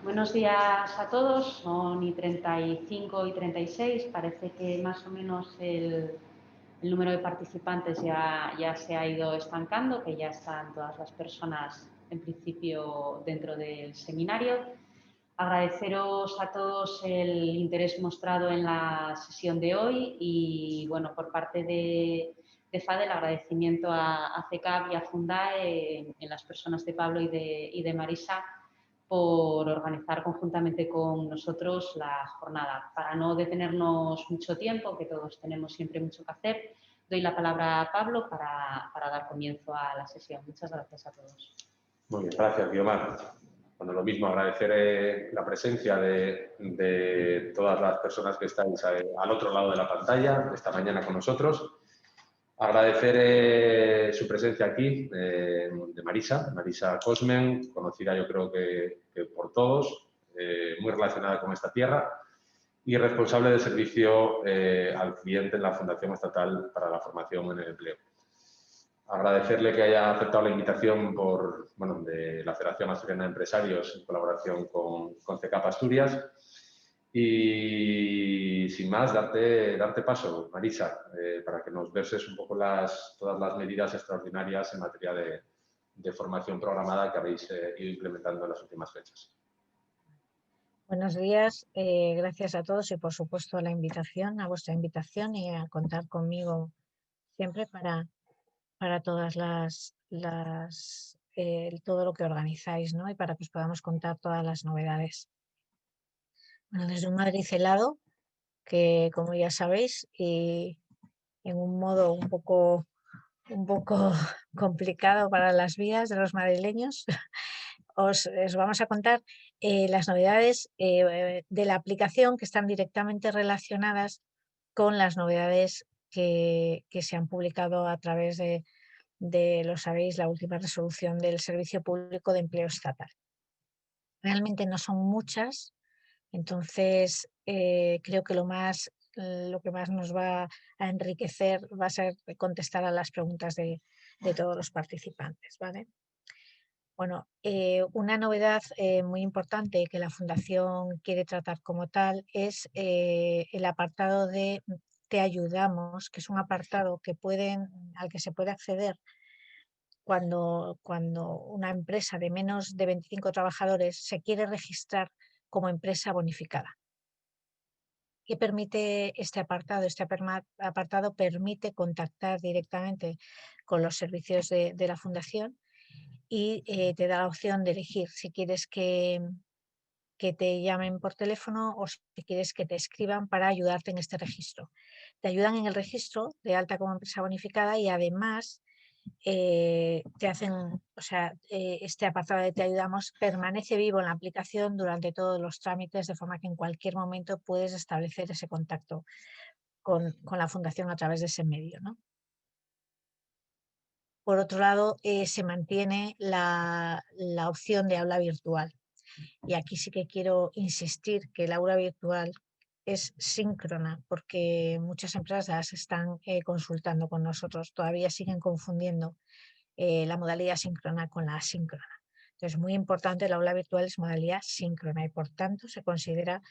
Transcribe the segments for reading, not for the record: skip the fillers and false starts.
Buenos días a todos. Son y 35 y 36. Parece que más o menos el número de participantes ya se ha ido estancando, que ya están todas las personas en principio dentro del seminario. Agradeceros a todos el interés mostrado en la sesión de hoy y, bueno, por parte de FADE el agradecimiento a CECAP y a Fundae en las personas de Pablo y de Marisa por organizar conjuntamente con nosotros la jornada. Para no detenernos mucho tiempo, que todos tenemos siempre mucho que hacer, doy la palabra a Pablo para dar comienzo a la sesión. Muchas gracias a todos. Muy bien, gracias, Guiomar. Bueno, lo mismo, agradecer la presencia de todas las personas que estáis al otro lado de la pantalla esta mañana con nosotros. Agradecer su presencia aquí de Marisa Cosmen, conocida yo creo que por todos, muy relacionada con esta tierra y responsable del servicio al cliente en la Fundación Estatal para la Formación en el Empleo. Agradecerle que haya aceptado la invitación de la Federación Asturiana de Empresarios en colaboración con CECAP Asturias. Y sin más, darte paso, Marisa, para que nos verses un poco todas las medidas extraordinarias en materia de formación programada que habéis ido implementando en las últimas fechas. Buenos días, gracias a todos y por supuesto a vuestra invitación y a contar conmigo siempre para todas todo lo que organizáis, ¿no? Y para que os podamos contar todas las novedades. Bueno, desde un Madrid helado, que como ya sabéis, y en un modo un poco complicado para las vidas de los madrileños, os vamos a contar las novedades de la aplicación que están directamente relacionadas con las novedades que se han publicado a través lo sabéis, la última resolución del Servicio Público de Empleo Estatal. Realmente no son muchas, entonces creo que lo que más nos va a enriquecer va a ser contestar a las preguntas de todos los participantes, ¿vale? Bueno, una novedad muy importante que la Fundación quiere tratar como tal es el apartado de Te ayudamos, que es un apartado al que se puede acceder cuando una empresa de menos de 25 trabajadores se quiere registrar como empresa bonificada. ¿Qué permite este apartado? Este apartado permite contactar directamente con los servicios de la Fundación y te da la opción de elegir si quieres que te llamen por teléfono o si quieres que te escriban para ayudarte en este registro. Te ayudan en el registro de alta como empresa bonificada y además te hacen, este apartado de Te ayudamos permanece vivo en la aplicación durante todos los trámites, de forma que en cualquier momento puedes establecer ese contacto con la Fundación a través de ese medio, ¿no? Por otro lado, se mantiene la opción de aula virtual. Y aquí sí que quiero insistir que el aula virtual es síncrona, porque muchas empresas están consultando con nosotros, todavía siguen confundiendo la modalidad síncrona con la asíncrona. Entonces, muy importante, el aula virtual es modalidad síncrona y por tanto se considera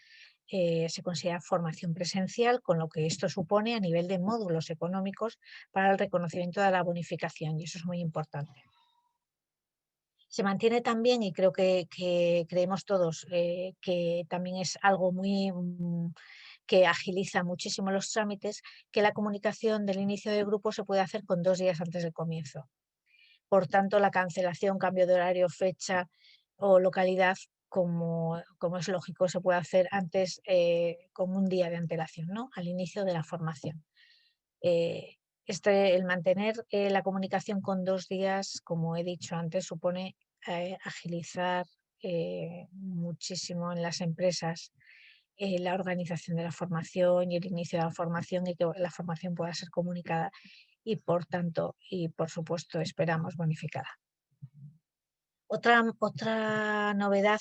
formación presencial, con lo que esto supone a nivel de módulos económicos para el reconocimiento de la bonificación, y eso es muy importante. Se mantiene también, y creo que creemos todos que también es algo que agiliza muchísimo los trámites, que la comunicación del inicio del grupo se puede hacer con 2 días antes del comienzo. Por tanto, la cancelación, cambio de horario, fecha o localidad, como es lógico, se puede hacer antes con un día de antelación, ¿no? Al inicio de la formación. El mantener la comunicación con 2 días, como he dicho antes, supone agilizar muchísimo en las empresas la organización de la formación y el inicio de la formación, y que la formación pueda ser comunicada y por tanto, y por supuesto, esperamos bonificada. Otra novedad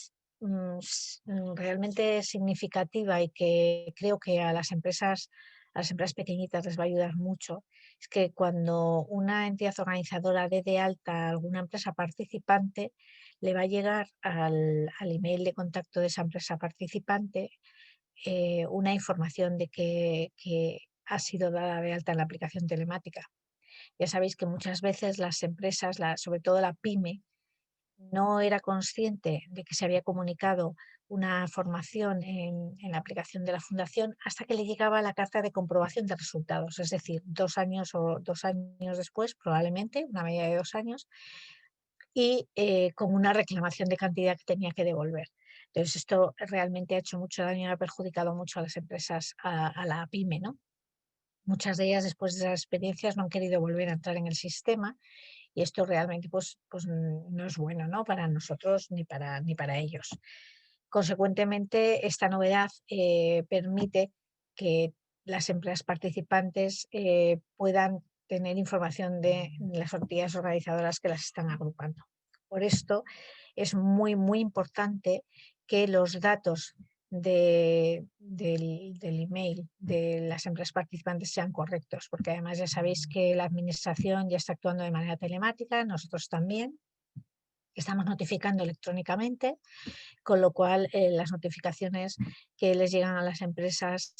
realmente significativa y que creo que a las empresas a las empresas pequeñitas les va a ayudar mucho, es que cuando una entidad organizadora dé de alta a alguna empresa participante, le va a llegar al email de contacto de esa empresa participante una información de que ha sido dada de alta en la aplicación telemática. Ya sabéis que muchas veces las empresas, sobre todo la pyme, no era consciente de que se había comunicado una formación en la aplicación de la fundación hasta que le llegaba la carta de comprobación de resultados, es decir, 2 años o 2 años después, probablemente, una media de 2 años, y con una reclamación de cantidad que tenía que devolver. Entonces, esto realmente ha hecho mucho daño y ha perjudicado mucho a las empresas, a la pyme, ¿no? Muchas de ellas, después de esas experiencias, no han querido volver a entrar en el sistema y esto realmente pues no es bueno, ¿no? Para nosotros ni para ellos. Consecuentemente, esta novedad permite que las empresas participantes puedan tener información de las entidades organizadoras que las están agrupando. Por esto es muy, muy importante que los datos del email de las empresas participantes sean correctos, porque además ya sabéis que la administración ya está actuando de manera telemática, nosotros también. Estamos notificando electrónicamente, con lo cual las notificaciones que les llegan a las empresas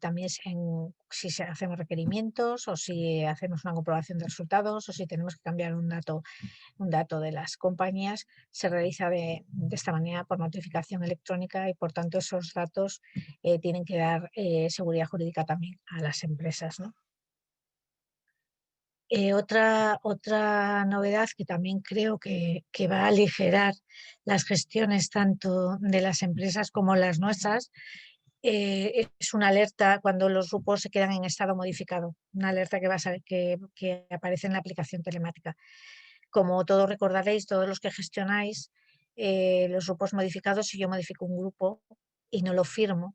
también si hacemos requerimientos o si hacemos una comprobación de resultados o si tenemos que cambiar un dato de las compañías, se realiza de esta manera por notificación electrónica y por tanto esos datos tienen que dar seguridad jurídica también a las empresas, ¿no? Otra novedad que también creo que va a aligerar las gestiones tanto de las empresas como las nuestras es una alerta cuando los grupos se quedan en estado modificado, una alerta que aparece en la aplicación telemática. Como todos recordaréis, todos los que gestionáis los grupos modificados, si yo modifico un grupo y no lo firmo,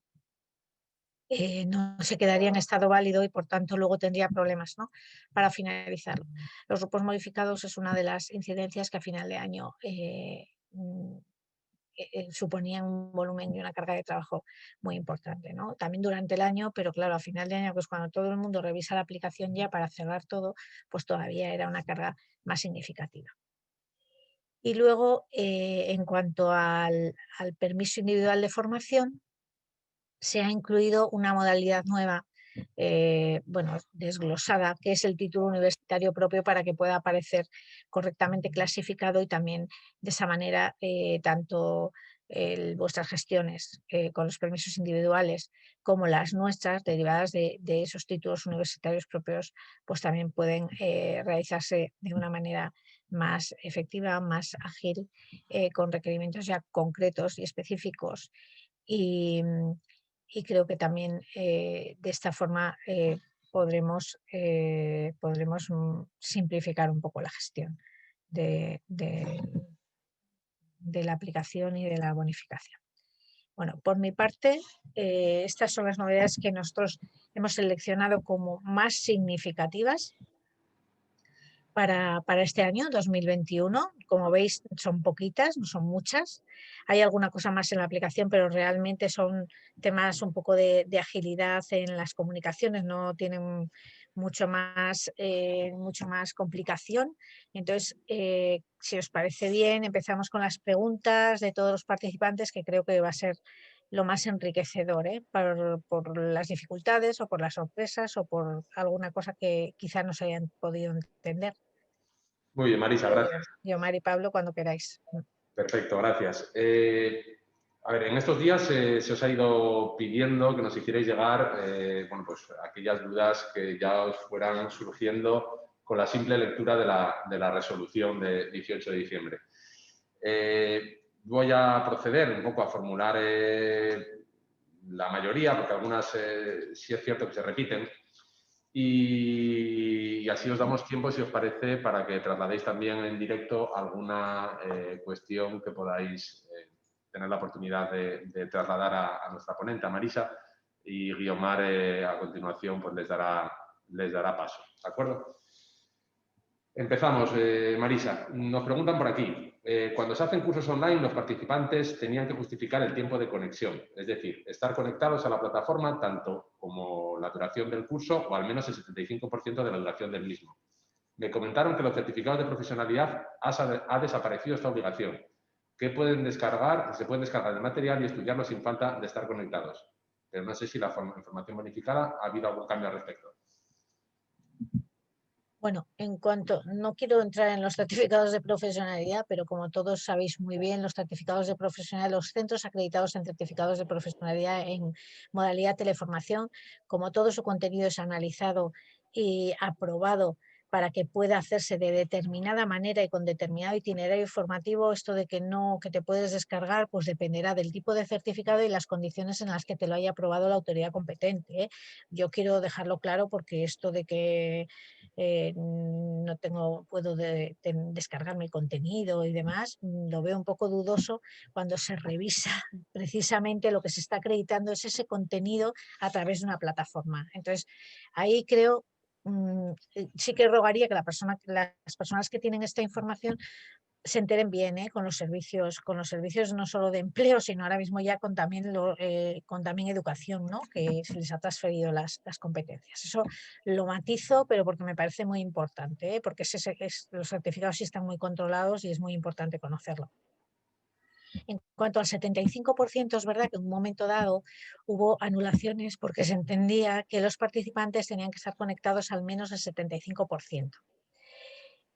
no se quedaría en estado válido y por tanto luego tendría problemas, ¿no? Para finalizarlo. Los grupos modificados es una de las incidencias que a final de año suponían un volumen y una carga de trabajo muy importante, ¿no? También durante el año, pero claro, a final de año, pues cuando todo el mundo revisa la aplicación ya para cerrar todo, pues todavía era una carga más significativa. Y luego, en cuanto al permiso individual de formación, se ha incluido una modalidad nueva, desglosada, que es el título universitario propio para que pueda aparecer correctamente clasificado y también de esa manera tanto vuestras gestiones con los permisos individuales como las nuestras derivadas de esos títulos universitarios propios, pues también pueden realizarse de una manera más efectiva, más ágil, con requerimientos ya concretos y específicos. Y creo que también de esta forma podremos simplificar un poco la gestión de la aplicación y de la bonificación. Bueno, por mi parte, estas son las novedades que nosotros hemos seleccionado como más significativas para este año 2021. Como veis, son poquitas, no son muchas. Hay alguna cosa más en la aplicación, pero realmente son temas un poco de agilidad en las comunicaciones, no tienen mucho más complicación. Entonces, si os parece bien, empezamos con las preguntas de todos los participantes, que creo que va a ser lo más enriquecedor, por las dificultades o por las sorpresas o por alguna cosa que quizá no se hayan podido entender. Muy bien, Marisa, gracias. Yo, Mari, Pablo, cuando queráis. Perfecto, gracias. A ver, en estos días se os ha ido pidiendo que nos hicierais llegar pues aquellas dudas que ya os fueran surgiendo con la simple lectura de la resolución de 18 de diciembre. Voy a proceder un poco a formular la mayoría, porque algunas sí es cierto que se repiten, y así os damos tiempo, si os parece, para que trasladéis también en directo alguna cuestión que podáis tener la oportunidad de trasladar a nuestra ponente, a Marisa, y Guiomar a continuación pues les dará paso. ¿De acuerdo? Empezamos, Marisa. Nos preguntan por aquí. Cuando se hacen cursos online, los participantes tenían que justificar el tiempo de conexión, es decir, estar conectados a la plataforma tanto como la duración del curso o al menos el 75% de la duración del mismo. Me comentaron que los certificados de profesionalidad ha desaparecido esta obligación, que pueden descargar, se pueden descargar el material y estudiarlo sin falta de estar conectados. Pero no sé si la información bonificada ha habido algún cambio al respecto. Bueno, en cuanto, no quiero entrar en los certificados de profesionalidad, pero como todos sabéis muy bien, los certificados de profesionalidad, los centros acreditados en certificados de profesionalidad en modalidad teleformación, como todo su contenido es analizado y aprobado para que pueda hacerse de determinada manera y con determinado itinerario formativo, esto de que no, que te puedes descargar, pues dependerá del tipo de certificado y las condiciones en las que te lo haya aprobado la autoridad competente, ¿eh? Yo quiero dejarlo claro porque esto de que no puedo descargar mi contenido y demás, lo veo un poco dudoso cuando se revisa precisamente lo que se está acreditando es ese contenido a través de una plataforma. Entonces, ahí creo, sí que rogaría que las personas que tienen esta información se enteren bien, con los servicios no solo de empleo, sino ahora mismo ya con también educación, ¿no? Que se les ha transferido las competencias. Eso lo matizo, pero porque me parece muy importante, porque los certificados sí están muy controlados y es muy importante conocerlo. En cuanto al 75%, es verdad que en un momento dado hubo anulaciones porque se entendía que los participantes tenían que estar conectados al menos el 75%.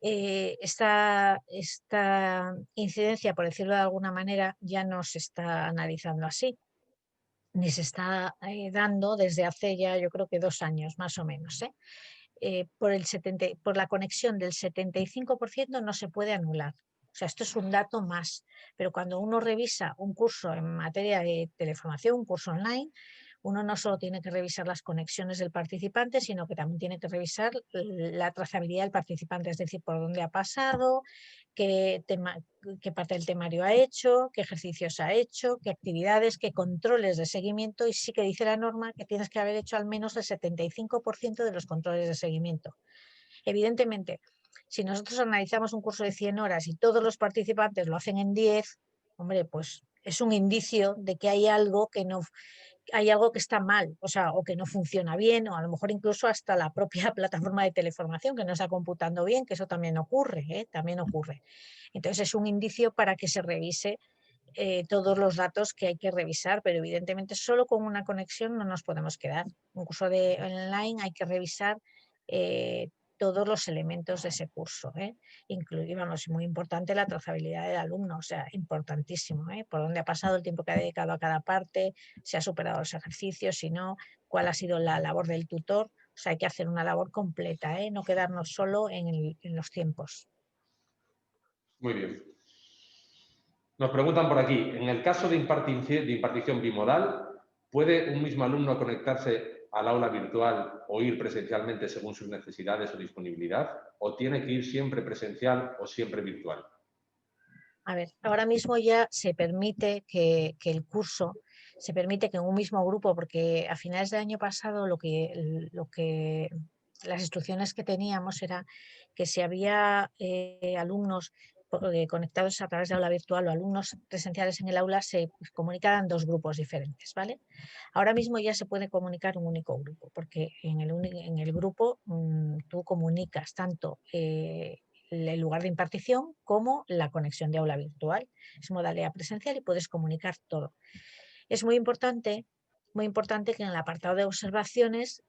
Esta incidencia, por decirlo de alguna manera, ya no se está analizando así, ni se está dando desde hace ya, yo creo que 2 años más o menos. Por la conexión del 75% no se puede anular. O sea, esto es un dato más, pero cuando uno revisa un curso en materia de teleformación, un curso online, uno no solo tiene que revisar las conexiones del participante, sino que también tiene que revisar la trazabilidad del participante, es decir, por dónde ha pasado, qué parte del temario ha hecho, qué ejercicios ha hecho, qué actividades, qué controles de seguimiento, y sí que dice la norma que tienes que haber hecho al menos el 75% de los controles de seguimiento. Evidentemente, si nosotros analizamos un curso de 100 horas y todos los participantes lo hacen en 10, hombre, pues es un indicio de que hay algo que está mal, o sea, o que no funciona bien, o a lo mejor incluso hasta la propia plataforma de teleformación que no está computando bien, que eso también ocurre, también ocurre. Entonces es un indicio para que se revise todos los datos que hay que revisar, pero evidentemente solo con una conexión no nos podemos quedar. Un curso de online hay que revisar todos los elementos de ese curso, vamos, muy importante la trazabilidad del alumno, o sea, importantísimo, por dónde ha pasado, el tiempo que ha dedicado a cada parte, si ha superado los ejercicios, si no, cuál ha sido la labor del tutor. O sea, hay que hacer una labor completa, no quedarnos solo en los tiempos. Muy bien. Nos preguntan por aquí, en el caso de impartición bimodal, ¿puede un mismo alumno conectarse al aula virtual o ir presencialmente según sus necesidades o disponibilidad? ¿O tiene que ir siempre presencial o siempre virtual? A ver, ahora mismo ya se permite que el curso, se permite que en un mismo grupo, porque a finales del año pasado las instrucciones que teníamos era que si había alumnos conectados a través de aula virtual o alumnos presenciales en el aula, se comunicaran 2 grupos diferentes, ¿vale? Ahora mismo ya se puede comunicar un único grupo, porque en el grupo tú comunicas tanto el lugar de impartición como la conexión de aula virtual. Es modalidad presencial y puedes comunicar todo. Es muy importante que en el apartado de observaciones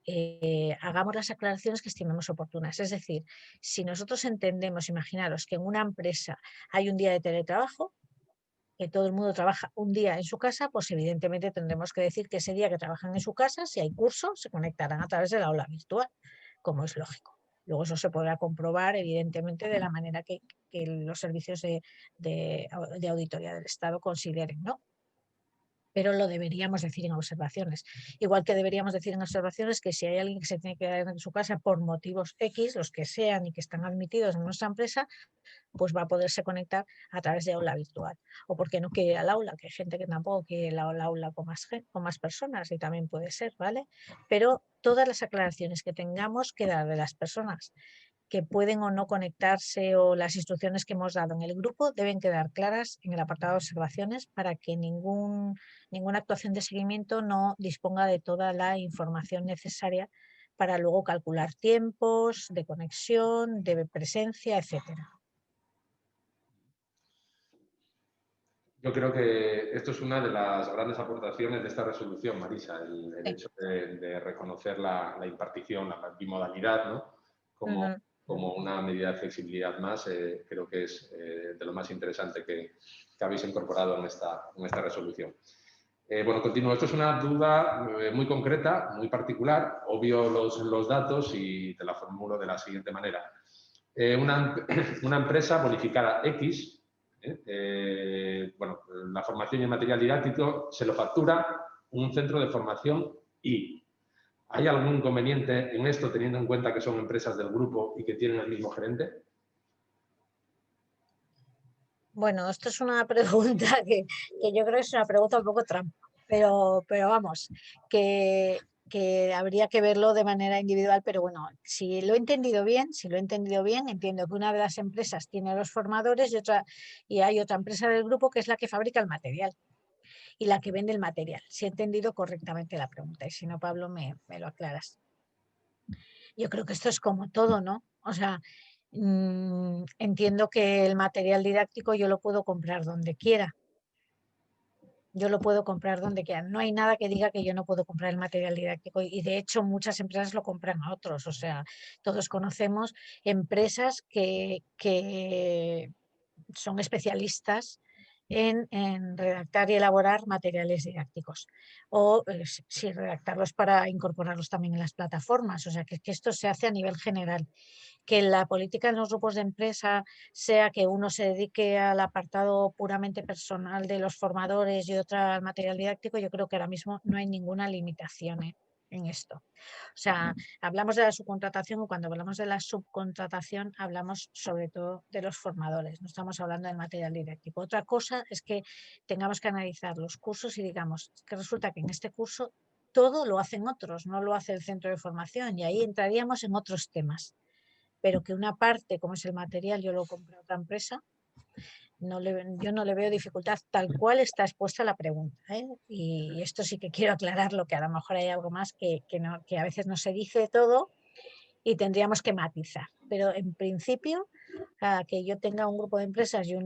hagamos las aclaraciones que estimemos oportunas. Es decir, si nosotros entendemos, imaginaros que en una empresa hay un día de teletrabajo, que todo el mundo trabaja un día en su casa, pues evidentemente tendremos que decir que ese día que trabajan en su casa, si hay curso, se conectarán a través de la aula virtual, como es lógico. Luego eso se podrá comprobar, evidentemente, de la manera que los servicios de auditoría del Estado consideren, ¿no? Pero lo deberíamos decir en observaciones. Igual que deberíamos decir en observaciones que si hay alguien que se tiene que quedar en su casa por motivos X, los que sean y que están admitidos en nuestra empresa, pues va a poderse conectar a través de aula virtual. O porque no quiere ir al aula, que hay gente que tampoco quiere ir al aula con más personas y también puede ser, ¿vale? Pero todas las aclaraciones que tengamos que dar de las personas que pueden o no conectarse o las instrucciones que hemos dado en el grupo deben quedar claras en el apartado de observaciones para que ninguna actuación de seguimiento no disponga de toda la información necesaria para luego calcular tiempos de conexión, de presencia, etcétera. Yo creo que esto es una de las grandes aportaciones de esta resolución, Marisa, el hecho de reconocer la impartición, la bimodalidad, ¿no? Como una medida de flexibilidad más, creo que es de lo más interesante que habéis incorporado en esta resolución. Bueno, continúo. Esto es una duda muy concreta, muy particular. Obvio los datos y te la formulo de la siguiente manera. Una empresa bonificada X, bueno, la formación y el material didáctico se lo factura un centro de formación Y. ¿Hay algún inconveniente en esto teniendo en cuenta que son empresas del grupo y que tienen el mismo gerente? Bueno, esto es una pregunta que yo creo que es una pregunta un poco trampa, pero vamos, que habría que verlo de manera individual, pero bueno, si lo he entendido bien, entiendo que una de las empresas tiene a los formadores y hay otra empresa del grupo que es la que fabrica el material y la que vende el material. Si he entendido correctamente la pregunta y si no, Pablo, me lo aclaras. Yo creo que esto es como todo, ¿no? O sea, entiendo que el material didáctico yo lo puedo comprar donde quiera. Yo lo puedo comprar donde quiera. No hay nada que diga que yo no puedo comprar el material didáctico y de hecho muchas empresas lo compran a otros. O sea, todos conocemos empresas que son especialistas en redactar y elaborar materiales didácticos o si redactarlos para incorporarlos también en las plataformas. O sea, que esto se hace a nivel general. Que la política en los grupos de empresa sea que uno se dedique al apartado puramente personal de los formadores y otra al material didáctico, yo creo que ahora mismo no hay ninguna limitación en esto. O sea, hablamos de la subcontratación y cuando hablamos de la subcontratación hablamos sobre todo de los formadores, no estamos hablando del material didáctico. Otra cosa es que tengamos que analizar los cursos y digamos que resulta que en este curso todo lo hacen otros, no lo hace el centro de formación y ahí entraríamos en otros temas. Pero que una parte, como es el material, yo lo compré a otra empresa, yo no le veo dificultad, tal cual está expuesta la pregunta. Y esto sí que quiero aclararlo, que a lo mejor hay algo más que a veces no se dice todo y tendríamos que matizar. Pero en principio, que yo tenga un grupo de empresas y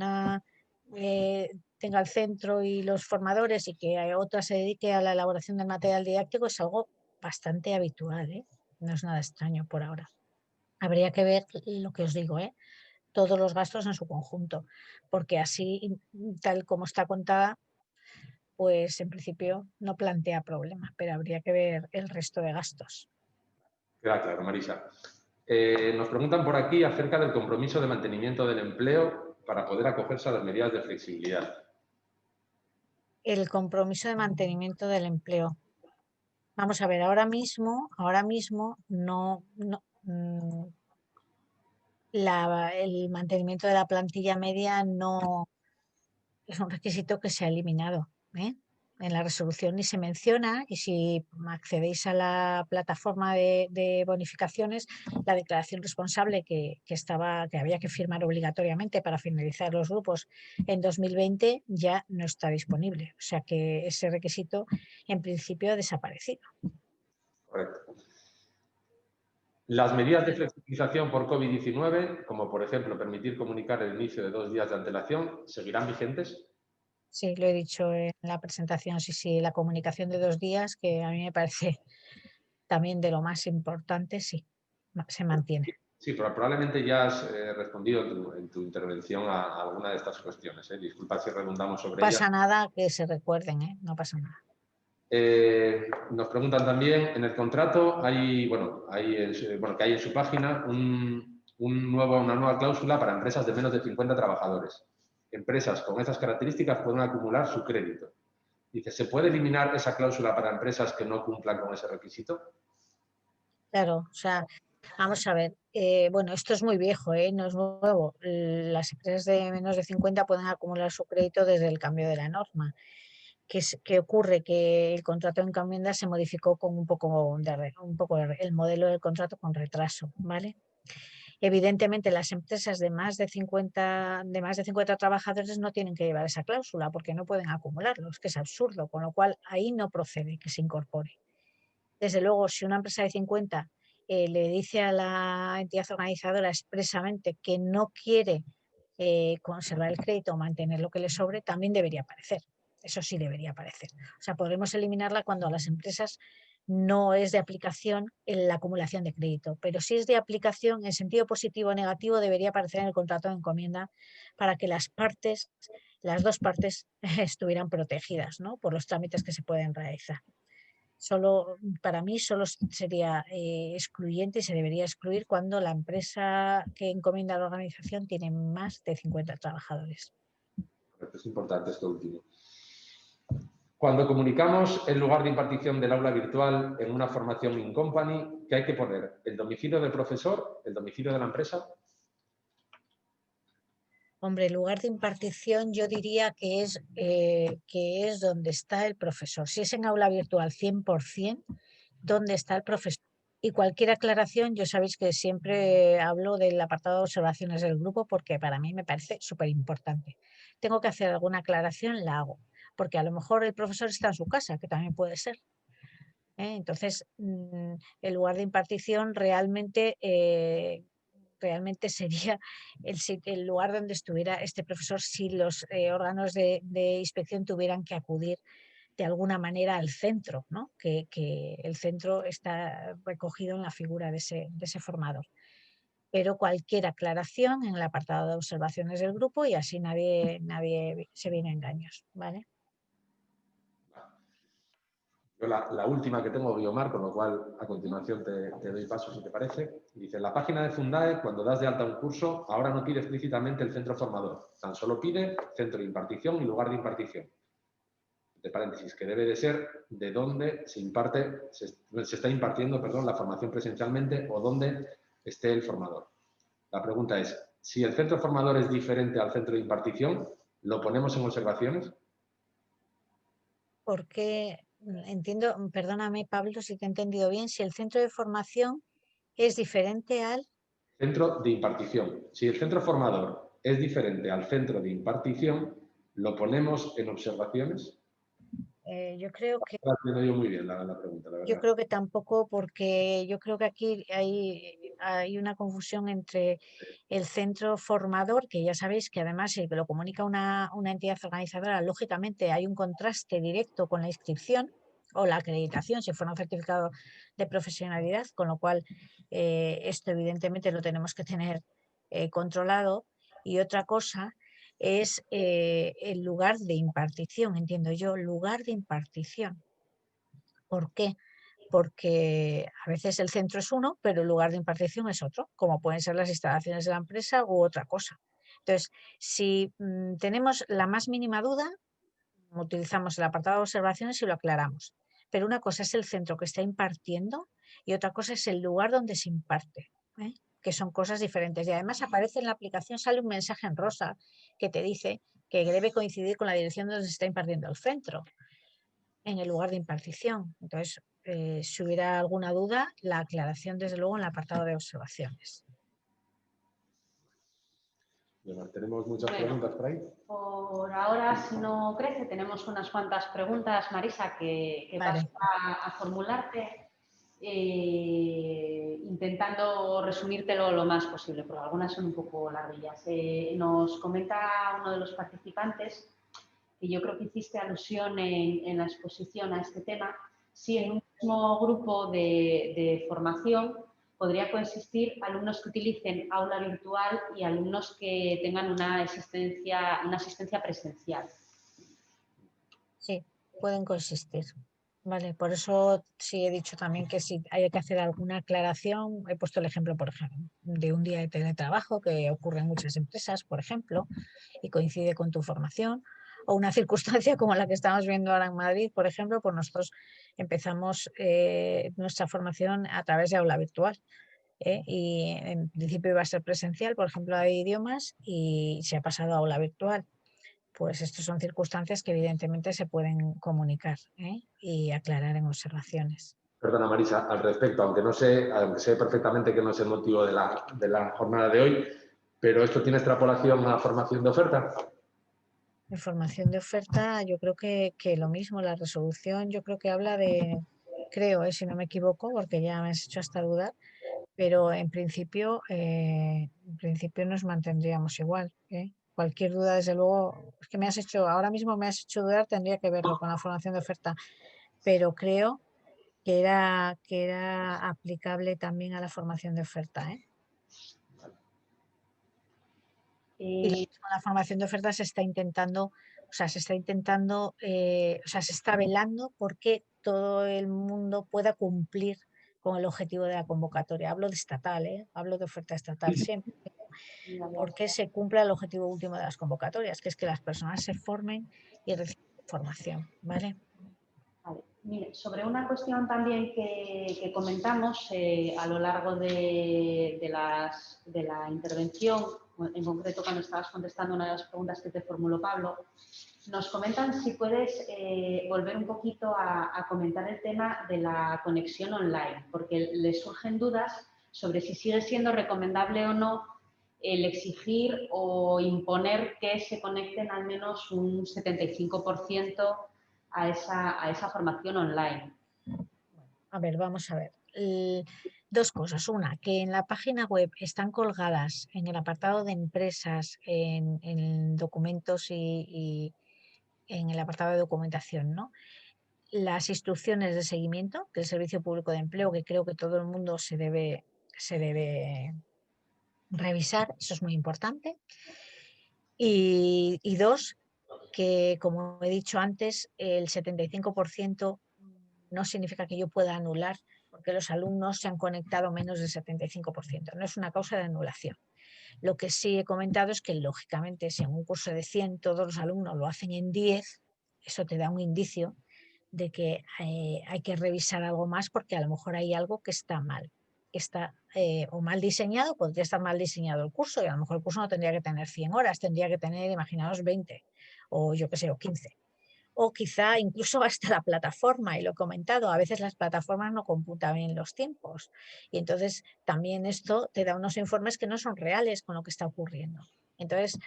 tenga el centro y los formadores y que otra se dedique a la elaboración del material didáctico es algo bastante habitual, no es nada extraño por ahora. Habría que ver lo que os digo, todos los gastos en su conjunto, porque así, tal como está contada, pues en principio no plantea problemas, pero habría que ver el resto de gastos. Queda claro, Marisa. Nos preguntan por aquí acerca del compromiso de mantenimiento del empleo para poder acogerse a las medidas de flexibilidad. El compromiso de mantenimiento del empleo. Vamos a ver, ahora mismo no el mantenimiento de la plantilla media no es un requisito que se ha eliminado, en la resolución ni se menciona y si accedéis a la plataforma de bonificaciones, la declaración responsable que había que firmar obligatoriamente para finalizar los grupos en 2020 ya no está disponible. O sea que ese requisito en principio ha desaparecido. Correcto. Las medidas de flexibilización por COVID-19, como por ejemplo permitir comunicar el inicio de 2 días de antelación, ¿seguirán vigentes? Sí, lo he dicho en la presentación, sí, la comunicación de 2 días, que a mí me parece también de lo más importante, sí, se mantiene. Sí, pero probablemente ya has respondido en tu intervención a alguna de estas cuestiones. Disculpad si redundamos sobre ellas. No pasa nada que se recuerden, no pasa nada. Nos preguntan también, en el contrato que hay en su página una nueva cláusula para empresas de menos de 50 trabajadores. Empresas con esas características pueden acumular su crédito. Dice, ¿se puede eliminar esa cláusula para empresas que no cumplan con ese requisito? Claro, o sea, vamos a ver, bueno, esto es muy viejo, no es nuevo. Las empresas de menos de 50 pueden acumular su crédito desde el cambio de la norma. ¿Qué ocurre? Que el contrato en encomienda se modificó con un poco el modelo del contrato con retraso, ¿vale? Evidentemente, las empresas de más de 50 trabajadores no tienen que llevar esa cláusula porque no pueden acumularlos, que es absurdo, con lo cual ahí no procede que se incorpore. Desde luego, si una empresa de 50 le dice a la entidad organizadora expresamente que no quiere conservar el crédito o mantener lo que le sobre, también debería aparecer. Eso sí debería aparecer. O sea, podremos eliminarla cuando a las empresas no es de aplicación en la acumulación de crédito, pero si es de aplicación en sentido positivo o negativo, debería aparecer en el contrato de encomienda para que las dos partes estuvieran protegidas, ¿no?, por los trámites que se pueden realizar. Para mí solo sería excluyente y se debería excluir cuando la empresa que encomienda a la organización tiene más de 50 trabajadores. Es importante esto último. Cuando comunicamos el lugar de impartición del aula virtual en una formación in company, ¿qué hay que poner? ¿El domicilio del profesor? ¿El domicilio de la empresa? Hombre, el lugar de impartición yo diría que es donde está el profesor. Si es en aula virtual 100%, ¿dónde está el profesor? Y cualquier aclaración, yo sabéis que siempre hablo del apartado de observaciones del grupo porque para mí me parece súper importante. Tengo que hacer alguna aclaración, la hago, porque a lo mejor el profesor está en su casa, que también puede ser. Entonces, el lugar de impartición realmente sería el lugar donde estuviera este profesor si los órganos de inspección tuvieran que acudir de alguna manera al centro, ¿no?, que el centro está recogido en la figura de ese formador. Pero cualquier aclaración en el apartado de observaciones del grupo y así nadie se viene a engaños, ¿vale? Yo la última que tengo, Guiomar, con lo cual a continuación te doy paso, si te parece. Dice, la página de Fundae, cuando das de alta un curso, ahora no pide explícitamente el centro formador, tan solo pide centro de impartición y lugar de impartición. De paréntesis, que debe de ser de dónde se está impartiendo, la formación presencialmente o dónde esté el formador. La pregunta es, si el centro formador es diferente al centro de impartición, ¿lo ponemos en observaciones? Porque entiendo, perdóname Pablo si te he entendido bien, si el centro de formación es diferente al... Centro de impartición. Si el centro formador es diferente al centro de impartición, ¿lo ponemos en observaciones? Yo creo que... No la entiendo yo muy bien la pregunta, la Yo verdad. creo que tampoco, porque yo creo que aquí hay una confusión entre el centro formador, que ya sabéis que además si lo comunica una entidad organizadora, lógicamente hay un contraste directo con la inscripción o la acreditación, si fuera un certificado de profesionalidad, con lo cual esto evidentemente lo tenemos que tener controlado. Y otra cosa es el lugar de impartición, entiendo yo, lugar de impartición. ¿Por qué? Porque a veces el centro es uno, pero el lugar de impartición es otro, como pueden ser las instalaciones de la empresa u otra cosa. Entonces, si tenemos la más mínima duda, utilizamos el apartado de observaciones y lo aclaramos. Pero una cosa es el centro que está impartiendo y otra cosa es el lugar donde se imparte, que son cosas diferentes. Y además aparece en la aplicación, sale un mensaje en rosa que te dice que debe coincidir con la dirección donde se está impartiendo el centro, en el lugar de impartición. Entonces, si hubiera alguna duda, la aclaración desde luego en el apartado de observaciones. Bueno, tenemos muchas Bueno, preguntas por ahí. Por ahora, si no crece, tenemos unas cuantas preguntas, Marisa, que Vale. paso a formularte, intentando resumírtelo lo más posible, porque algunas son un poco larguillas. Nos comenta uno de los participantes, que yo creo que hiciste alusión en la exposición a este tema, si en un mismo grupo de formación podría coexistir alumnos que utilicen aula virtual y alumnos que tengan una asistencia presencial. Sí, pueden coexistir. Vale, por eso sí he dicho también que si hay que hacer alguna aclaración, he puesto el ejemplo, por ejemplo, de un día de teletrabajo que ocurre en muchas empresas, por ejemplo, y coincide con tu formación, o una circunstancia como la que estamos viendo ahora en Madrid, por ejemplo, pues nosotros empezamos nuestra formación a través de aula virtual. Y en principio iba a ser presencial, por ejemplo, de idiomas, y se ha pasado a aula virtual. Pues estas son circunstancias que evidentemente se pueden comunicar y aclarar en observaciones. Perdona, Marisa, al respecto, aunque sé perfectamente que no es el motivo de la jornada de hoy, pero ¿esto tiene extrapolación a formación de oferta? Información de oferta, yo creo que lo mismo, la resolución, yo creo que habla de, creo, si no me equivoco, porque ya me has hecho hasta dudar, pero en principio nos mantendríamos igual, ¿eh? Cualquier duda, desde luego, es que ahora mismo me has hecho dudar, tendría que verlo con la formación de oferta, pero creo que era aplicable también a la formación de oferta, ¿eh? Y lo Eh, mismo, la formación de oferta se está intentando, se está velando porque todo el mundo pueda cumplir con el objetivo de la convocatoria. Hablo de estatal, ¿eh? Hablo de oferta estatal siempre, porque se cumpla el objetivo último de las convocatorias, que es que las personas se formen y reciban formación, ¿vale? Vale. Mire, sobre una cuestión también que comentamos a lo largo de la intervención, en concreto cuando estabas contestando una de las preguntas que te formuló Pablo, nos comentan si puedes volver un poquito a comentar el tema de la conexión online, porque les surgen dudas sobre si sigue siendo recomendable o no el exigir o imponer que se conecten al menos un 75% a esa formación online. A ver, vamos a ver. Dos cosas. Una, que en la página web están colgadas en el apartado de empresas, en documentos y en el apartado de documentación, ¿no? Las instrucciones de seguimiento del Servicio Público de Empleo, que creo que todo el mundo se debe revisar, eso es muy importante. Y dos, que como he dicho antes, el 75% no significa que yo pueda anular porque los alumnos se han conectado menos del 75%. No es una causa de anulación. Lo que sí he comentado es que, lógicamente, si en un curso de 100 todos los alumnos lo hacen en 10, eso te da un indicio de que hay que revisar algo más porque a lo mejor hay algo que está mal. Está o mal diseñado, podría estar mal diseñado el curso y a lo mejor el curso no tendría que tener 100 horas, tendría que tener, imaginaos, 20 o yo qué sé, o 15. O quizá incluso hasta la plataforma, y lo he comentado, a veces las plataformas no computan bien los tiempos. Y entonces también esto te da unos informes que no son reales con lo que está ocurriendo. Entonces,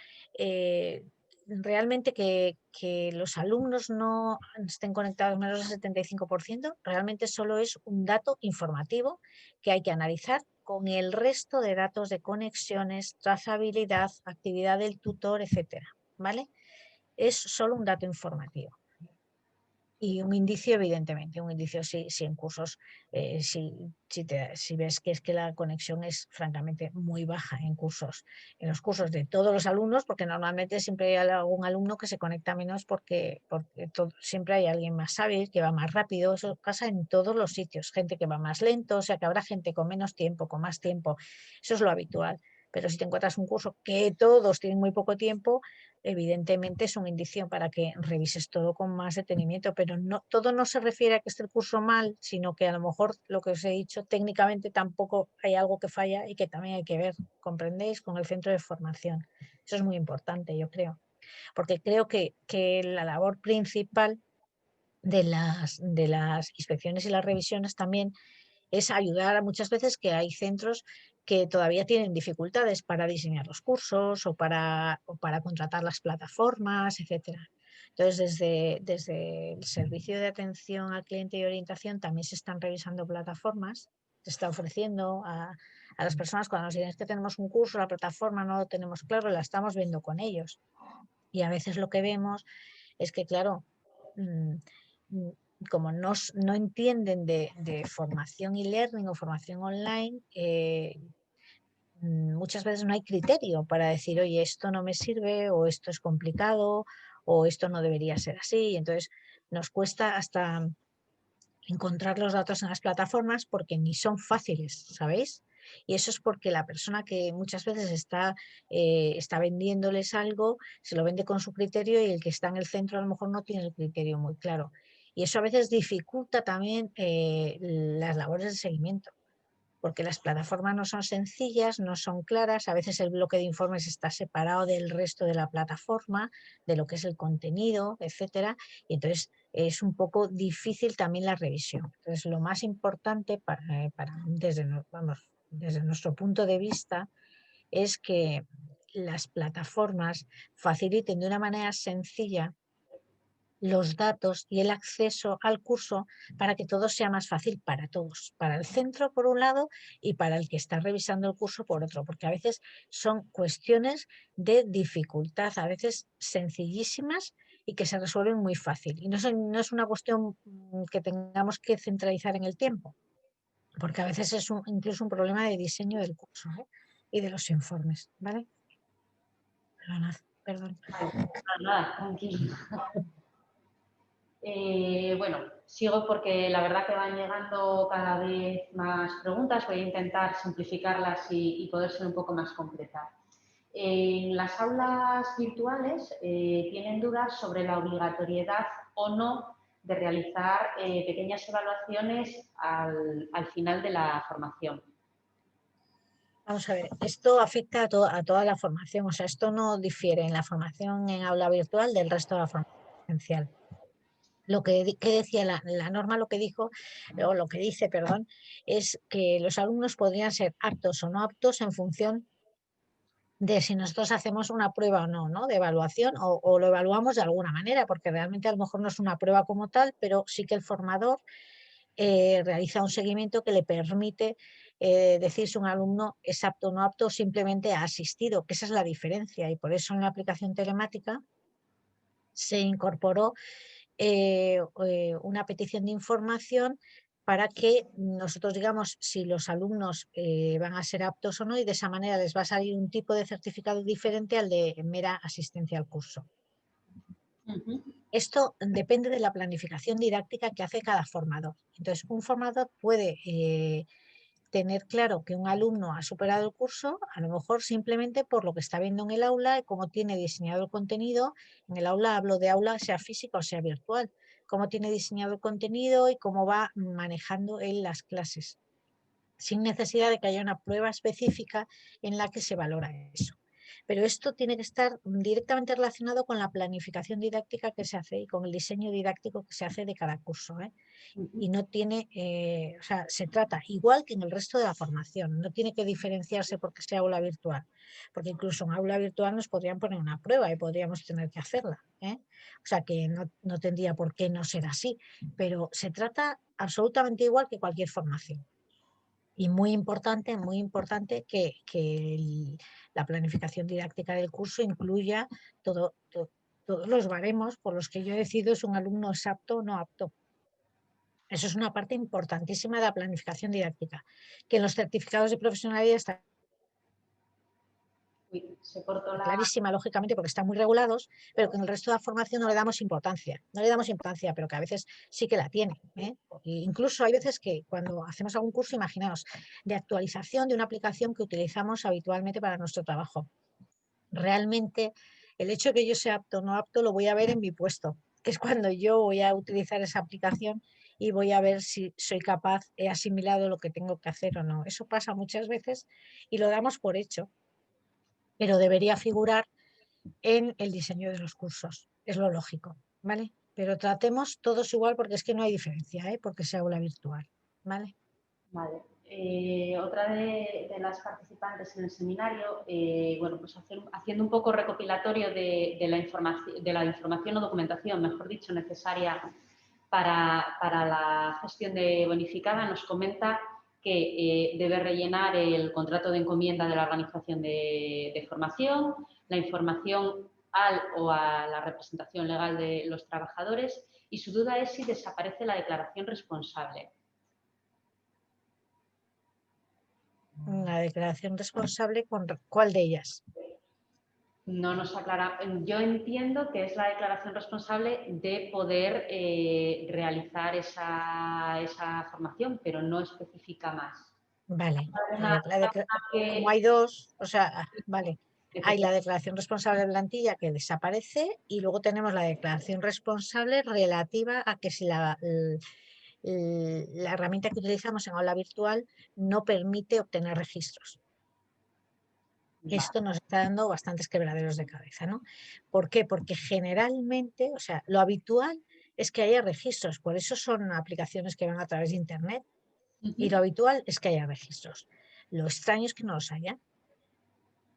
realmente que los alumnos no estén conectados menos del 75%, realmente solo es un dato informativo que hay que analizar con el resto de datos de conexiones, trazabilidad, actividad del tutor, etcétera, ¿vale? Es solo un dato informativo. Y un indicio, evidentemente, un indicio si en cursos, si ves que es que la conexión es francamente muy baja en los cursos de todos los alumnos, porque normalmente siempre hay algún alumno que se conecta menos porque siempre hay alguien más hábil, que va más rápido, eso pasa en todos los sitios, gente que va más lento, o sea que habrá gente con menos tiempo, con más tiempo, eso es lo habitual. Pero si te encuentras un curso que todos tienen muy poco tiempo, evidentemente es un indicio para que revises todo con más detenimiento, pero no, todo no se refiere a que esté el curso mal, sino que a lo mejor lo que os he dicho, técnicamente tampoco hay algo que falla y que también hay que ver, ¿comprendéis? Con el centro de formación. Eso es muy importante, yo creo, porque creo que la labor principal de las inspecciones y las revisiones también es ayudar a muchas veces que hay centros que todavía tienen dificultades para diseñar los cursos o para contratar las plataformas, etcétera. Entonces, desde el servicio de atención al cliente y orientación también se están revisando plataformas, se está ofreciendo a las personas cuando nos dicen es que tenemos un curso, la plataforma no lo tenemos claro, la estamos viendo con ellos. Y a veces lo que vemos es que, claro, mm, mm, como no entienden de formación y learning o formación online, muchas veces no hay criterio para decir, oye, esto no me sirve o esto es complicado o esto no debería ser así. Y entonces nos cuesta hasta encontrar los datos en las plataformas porque ni son fáciles, ¿sabéis? Y eso es porque la persona que muchas veces está vendiéndoles algo, se lo vende con su criterio y el que está en el centro a lo mejor no tiene el criterio muy claro. Y eso a veces dificulta también las labores de seguimiento, porque las plataformas no son sencillas, no son claras, a veces el bloque de informes está separado del resto de la plataforma, de lo que es el contenido, etcétera, y entonces es un poco difícil también la revisión. Entonces, lo más importante desde nuestro punto de vista es que las plataformas faciliten de una manera sencilla los datos y el acceso al curso para que todo sea más fácil para todos, para el centro por un lado y para el que está revisando el curso por otro, porque a veces son cuestiones de dificultad, a veces sencillísimas y que se resuelven muy fácil. Y no es una cuestión que tengamos que centralizar en el tiempo, porque a veces es incluso un problema de diseño del curso, ¿eh? Y de los informes, ¿vale? Perdón. Nada, tranquilo. Bueno, sigo porque la verdad que van llegando cada vez más preguntas. Voy a intentar simplificarlas y poder ser un poco más concreta. En las aulas virtuales tienen dudas sobre la obligatoriedad o no de realizar pequeñas evaluaciones al final de la formación. Vamos a ver, esto afecta a toda la formación, o sea, esto no difiere en la formación en aula virtual del resto de la formación presencial. Lo que decía la norma, lo que dijo, o lo que dice, perdón, es que los alumnos podrían ser aptos o no aptos en función de si nosotros hacemos una prueba o no, ¿no? De evaluación o lo evaluamos de alguna manera, porque realmente a lo mejor no es una prueba como tal, pero sí que el formador realiza un seguimiento que le permite decir si un alumno es apto o no apto o simplemente ha asistido, que esa es la diferencia y por eso en la aplicación telemática se incorporó una petición de información para que nosotros digamos si los alumnos van a ser aptos o no y de esa manera les va a salir un tipo de certificado diferente al de mera asistencia al curso. Esto depende de la planificación didáctica que hace cada formador. Entonces, un formador puede tener claro que un alumno ha superado el curso, a lo mejor simplemente por lo que está viendo en el aula y cómo tiene diseñado el contenido. En el aula hablo de aula sea física o sea virtual, cómo tiene diseñado el contenido y cómo va manejando él las clases, sin necesidad de que haya una prueba específica en la que se valora eso. Pero esto tiene que estar directamente relacionado con la planificación didáctica que se hace y con el diseño didáctico que se hace de cada curso, ¿eh? Y no tiene, o sea, se trata igual que en el resto de la formación, no tiene que diferenciarse porque sea aula virtual, porque incluso en aula virtual nos podrían poner una prueba y podríamos tener que hacerla, ¿eh? O sea que no tendría por qué no ser así, pero se trata absolutamente igual que cualquier formación. Y muy importante que la planificación didáctica del curso incluya todos los baremos por los que yo decido si un alumno es apto o no apto. Eso es una parte importantísima de la planificación didáctica, que en los certificados de profesionalidad está Uy, se cortó clarísima, lógicamente, porque están muy regulados, pero que en el resto de la formación no le damos importancia. No le damos importancia, pero que a veces sí que la tiene, ¿eh? Incluso hay veces que cuando hacemos algún curso, imaginaos, de actualización de una aplicación que utilizamos habitualmente para nuestro trabajo. Realmente, el hecho de que yo sea apto o no apto lo voy a ver en mi puesto, que es cuando yo voy a utilizar esa aplicación y voy a ver si soy capaz, he asimilado lo que tengo que hacer o no. Eso pasa muchas veces y lo damos por hecho, pero debería figurar en el diseño de los cursos. Es lo lógico, ¿vale? Pero tratemos todos igual porque es que no hay diferencia, ¿eh? Porque sea aula virtual, ¿vale? Vale. Otra de las participantes en el seminario, bueno, pues haciendo un poco recopilatorio de la información o documentación, mejor dicho, necesaria para la gestión de bonificada, nos comenta que debe rellenar el contrato de encomienda de la organización de formación, la información al o a la representación legal de los trabajadores y su duda es si desaparece la declaración responsable. La declaración responsable, ¿cuál de ellas? No nos aclara. Yo entiendo que es la declaración responsable de poder realizar esa formación, pero no especifica más. Vale. Que, Como hay dos, o sea, vale. Hay la declaración responsable de plantilla que desaparece y luego tenemos la declaración responsable relativa a que si la herramienta que utilizamos en aula virtual no permite obtener registros. Esto nos está dando bastantes quebraderos de cabeza, ¿no? ¿Por qué? Porque generalmente, o sea, lo habitual es que haya registros, por eso son aplicaciones que van a través de Internet. Y lo Ujú. habitual es que haya registros. Lo extraño es que no los haya.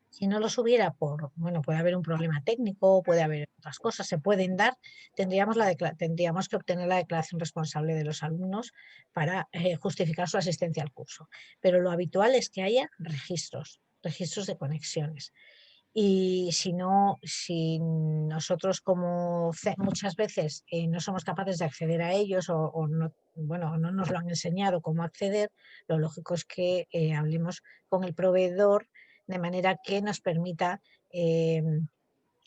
Si no los hubiera bueno, puede haber un problema técnico, puede haber otras cosas, se pueden dar, tendríamos que obtener la declaración responsable de los alumnos para justificar su asistencia al curso. Pero lo habitual es que haya registros de conexiones. Y si no, si nosotros muchas veces no somos capaces de acceder a ellos o no, bueno, no nos lo han enseñado cómo acceder, lo lógico es que hablemos con el proveedor de manera que nos permita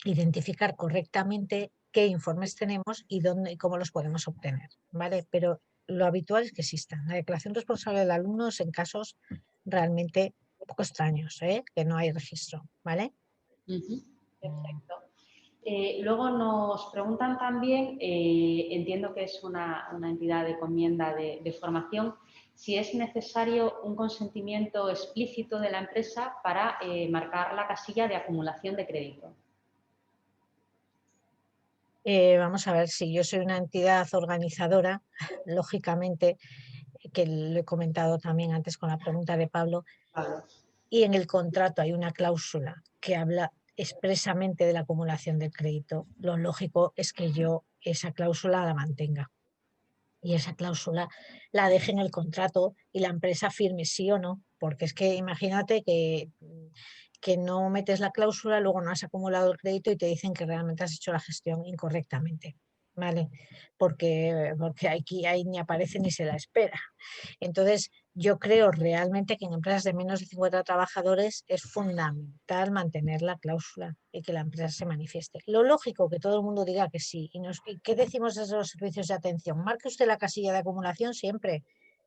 identificar correctamente qué informes tenemos y dónde y cómo los podemos obtener, ¿vale? Pero lo habitual es que exista la declaración responsable del alumno en casos realmente un poco extraños, que no hay registro, ¿vale? Ujú. Perfecto. Luego nos preguntan también, entiendo que es una entidad de encomienda de formación, si es necesario un consentimiento explícito de la empresa para marcar la casilla de acumulación de crédito. Vamos a ver, si yo soy una entidad organizadora, lógicamente, que lo he comentado también antes con la pregunta de Pablo, Vale. y en el contrato hay una cláusula que habla expresamente de la acumulación del crédito, lo lógico es que yo esa cláusula la mantenga y esa cláusula la deje en el contrato y la empresa firme sí o no, porque es que imagínate que no metes la cláusula, luego no has acumulado el crédito y te dicen que realmente has hecho la gestión incorrectamente, ¿vale? Porque aquí ahí ni aparece ni se la espera. Entonces, yo creo realmente que en empresas de menos de 50 trabajadores es fundamental mantener la cláusula y que la empresa se manifieste. Lo lógico que todo el mundo diga que sí. ¿Y qué decimos desde los servicios de atención? Marque usted la casilla de acumulación siempre.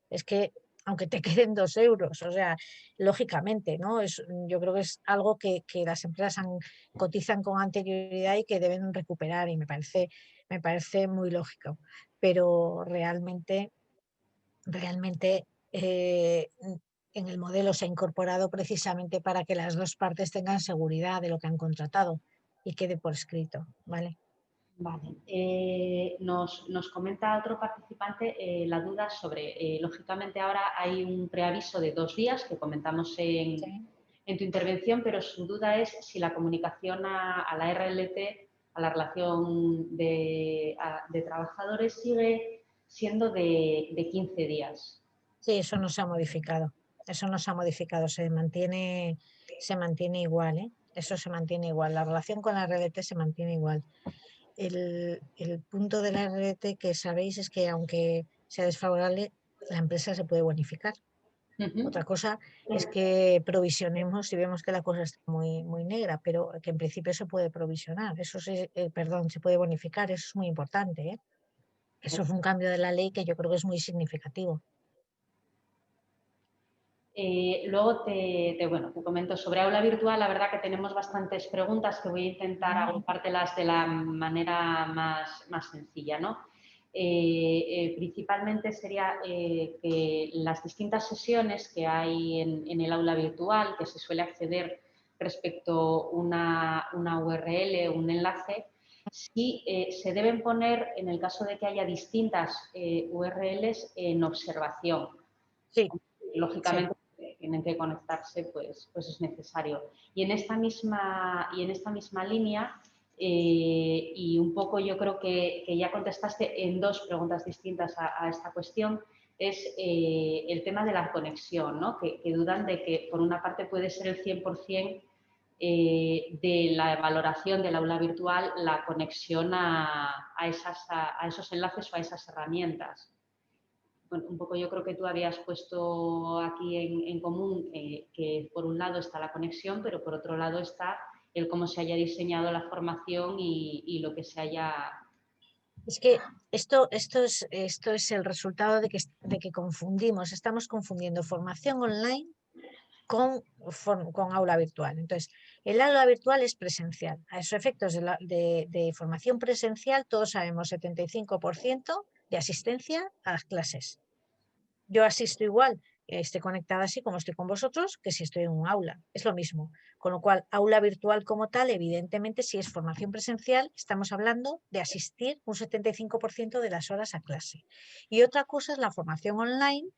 Es que aunque te queden 2 euros, o sea, lógicamente, ¿no? Yo creo que es algo que las empresas cotizan con anterioridad y que deben recuperar y me parece muy lógico. Pero realmente en el modelo se ha incorporado precisamente para que las dos partes tengan seguridad de lo que han contratado y quede por escrito, ¿vale? Vale. Nos comenta otro participante la duda sobre, lógicamente ahora hay un preaviso de 2 días que comentamos Sí. en tu intervención, pero su duda es si la comunicación a la RLT, a la relación de trabajadores, sigue siendo de 15 días. Sí, eso no se ha modificado. Eso no se ha modificado, se mantiene igual, ¿eh? Eso se mantiene igual. La relación con la RLT se mantiene igual. El punto de la RLT que sabéis es que aunque sea desfavorable, la empresa se puede bonificar. Otra cosa es que provisionemos si vemos que la cosa está muy, muy negra, pero que en principio se puede provisionar. Eso sí, perdón, se puede bonificar. Eso es muy importante, ¿eh? Eso fue un cambio de la ley que yo creo que es muy significativo. Luego te comento sobre aula virtual. La verdad que tenemos bastantes preguntas que voy a intentar agrupártelas de la manera más sencilla, ¿no? Principalmente sería que las distintas sesiones que hay en el aula virtual, que se suele acceder respecto a una URL o un enlace, sí se deben poner, en el caso de que haya distintas URLs, en observación. Sí, sí. Lógicamente tienen que conectarse, pues es necesario. Y en esta misma línea, y un poco yo creo que ya contestaste en 2 preguntas distintas a esta cuestión, es el tema de la conexión, ¿no? Que dudan de que por una parte puede ser el 100% de la valoración del aula virtual la conexión a esos enlaces o a esas herramientas. Bueno, un poco yo creo que tú habías puesto aquí en común que por un lado está la conexión, pero por otro lado está el cómo se haya diseñado la formación y lo que se haya... Es que esto es el resultado de que confundimos, estamos confundiendo formación online con aula virtual. Entonces, el aula virtual es presencial. A esos efectos de formación presencial, todos sabemos 75% de asistencia a las clases. Yo asisto igual esté conectada así como estoy con vosotros que si estoy en un aula. Es lo mismo. Con lo cual, aula virtual como tal, evidentemente, si es formación presencial, estamos hablando de asistir un 75% de las horas a clase. Y otra cosa es la formación online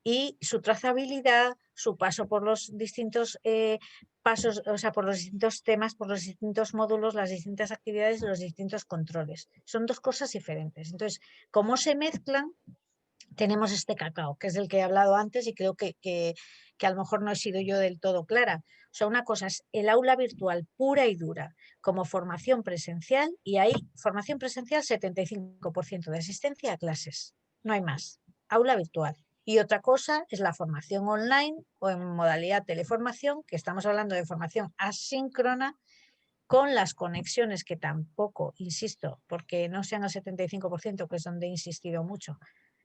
y su trazabilidad, su paso por los distintos pasos, o sea, por los distintos temas, por los distintos módulos, las distintas actividades, los distintos controles. Son dos cosas diferentes. Entonces, ¿cómo se mezclan? Tenemos este cacao, que es del que he hablado antes y creo que a lo mejor no he sido yo del todo clara. O sea, una cosa es el aula virtual pura y dura como formación presencial y hay formación presencial 75% de asistencia a clases, no hay más, aula virtual. Y otra cosa es la formación online o en modalidad teleformación, que estamos hablando de formación asíncrona, con las conexiones que tampoco, insisto, porque no sean al 75%, que es donde he insistido mucho,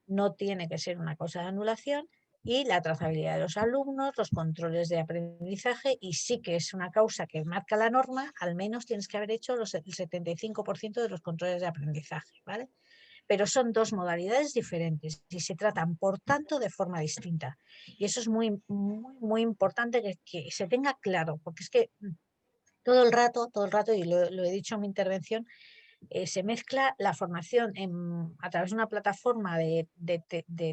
no tiene que ser una cosa de anulación, y la trazabilidad de los alumnos, los controles de aprendizaje, y sí que es una causa que marca la norma, al menos tienes que haber hecho el 75% de los controles de aprendizaje, ¿vale? Pero son dos modalidades diferentes y se tratan, por tanto, de forma distinta. Y eso es muy, muy, muy importante que se tenga claro, porque es que todo el rato, y lo he dicho en mi intervención, se mezcla la formación a través de una plataforma de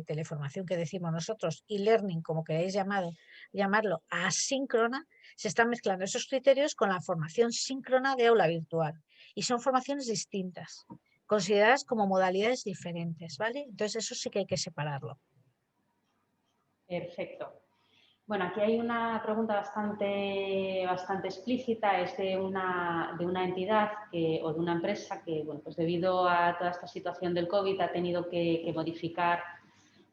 teleformación que decimos nosotros, e-learning, como queráis llamarlo, asíncrona, se están mezclando esos criterios con la formación síncrona de aula virtual. Y son formaciones distintas, consideradas como modalidades diferentes, ¿vale? Entonces eso sí que hay que separarlo. Perfecto. Bueno, aquí hay una pregunta bastante explícita, es de una entidad o de una empresa que, bueno, pues debido a toda esta situación del COVID ha tenido que modificar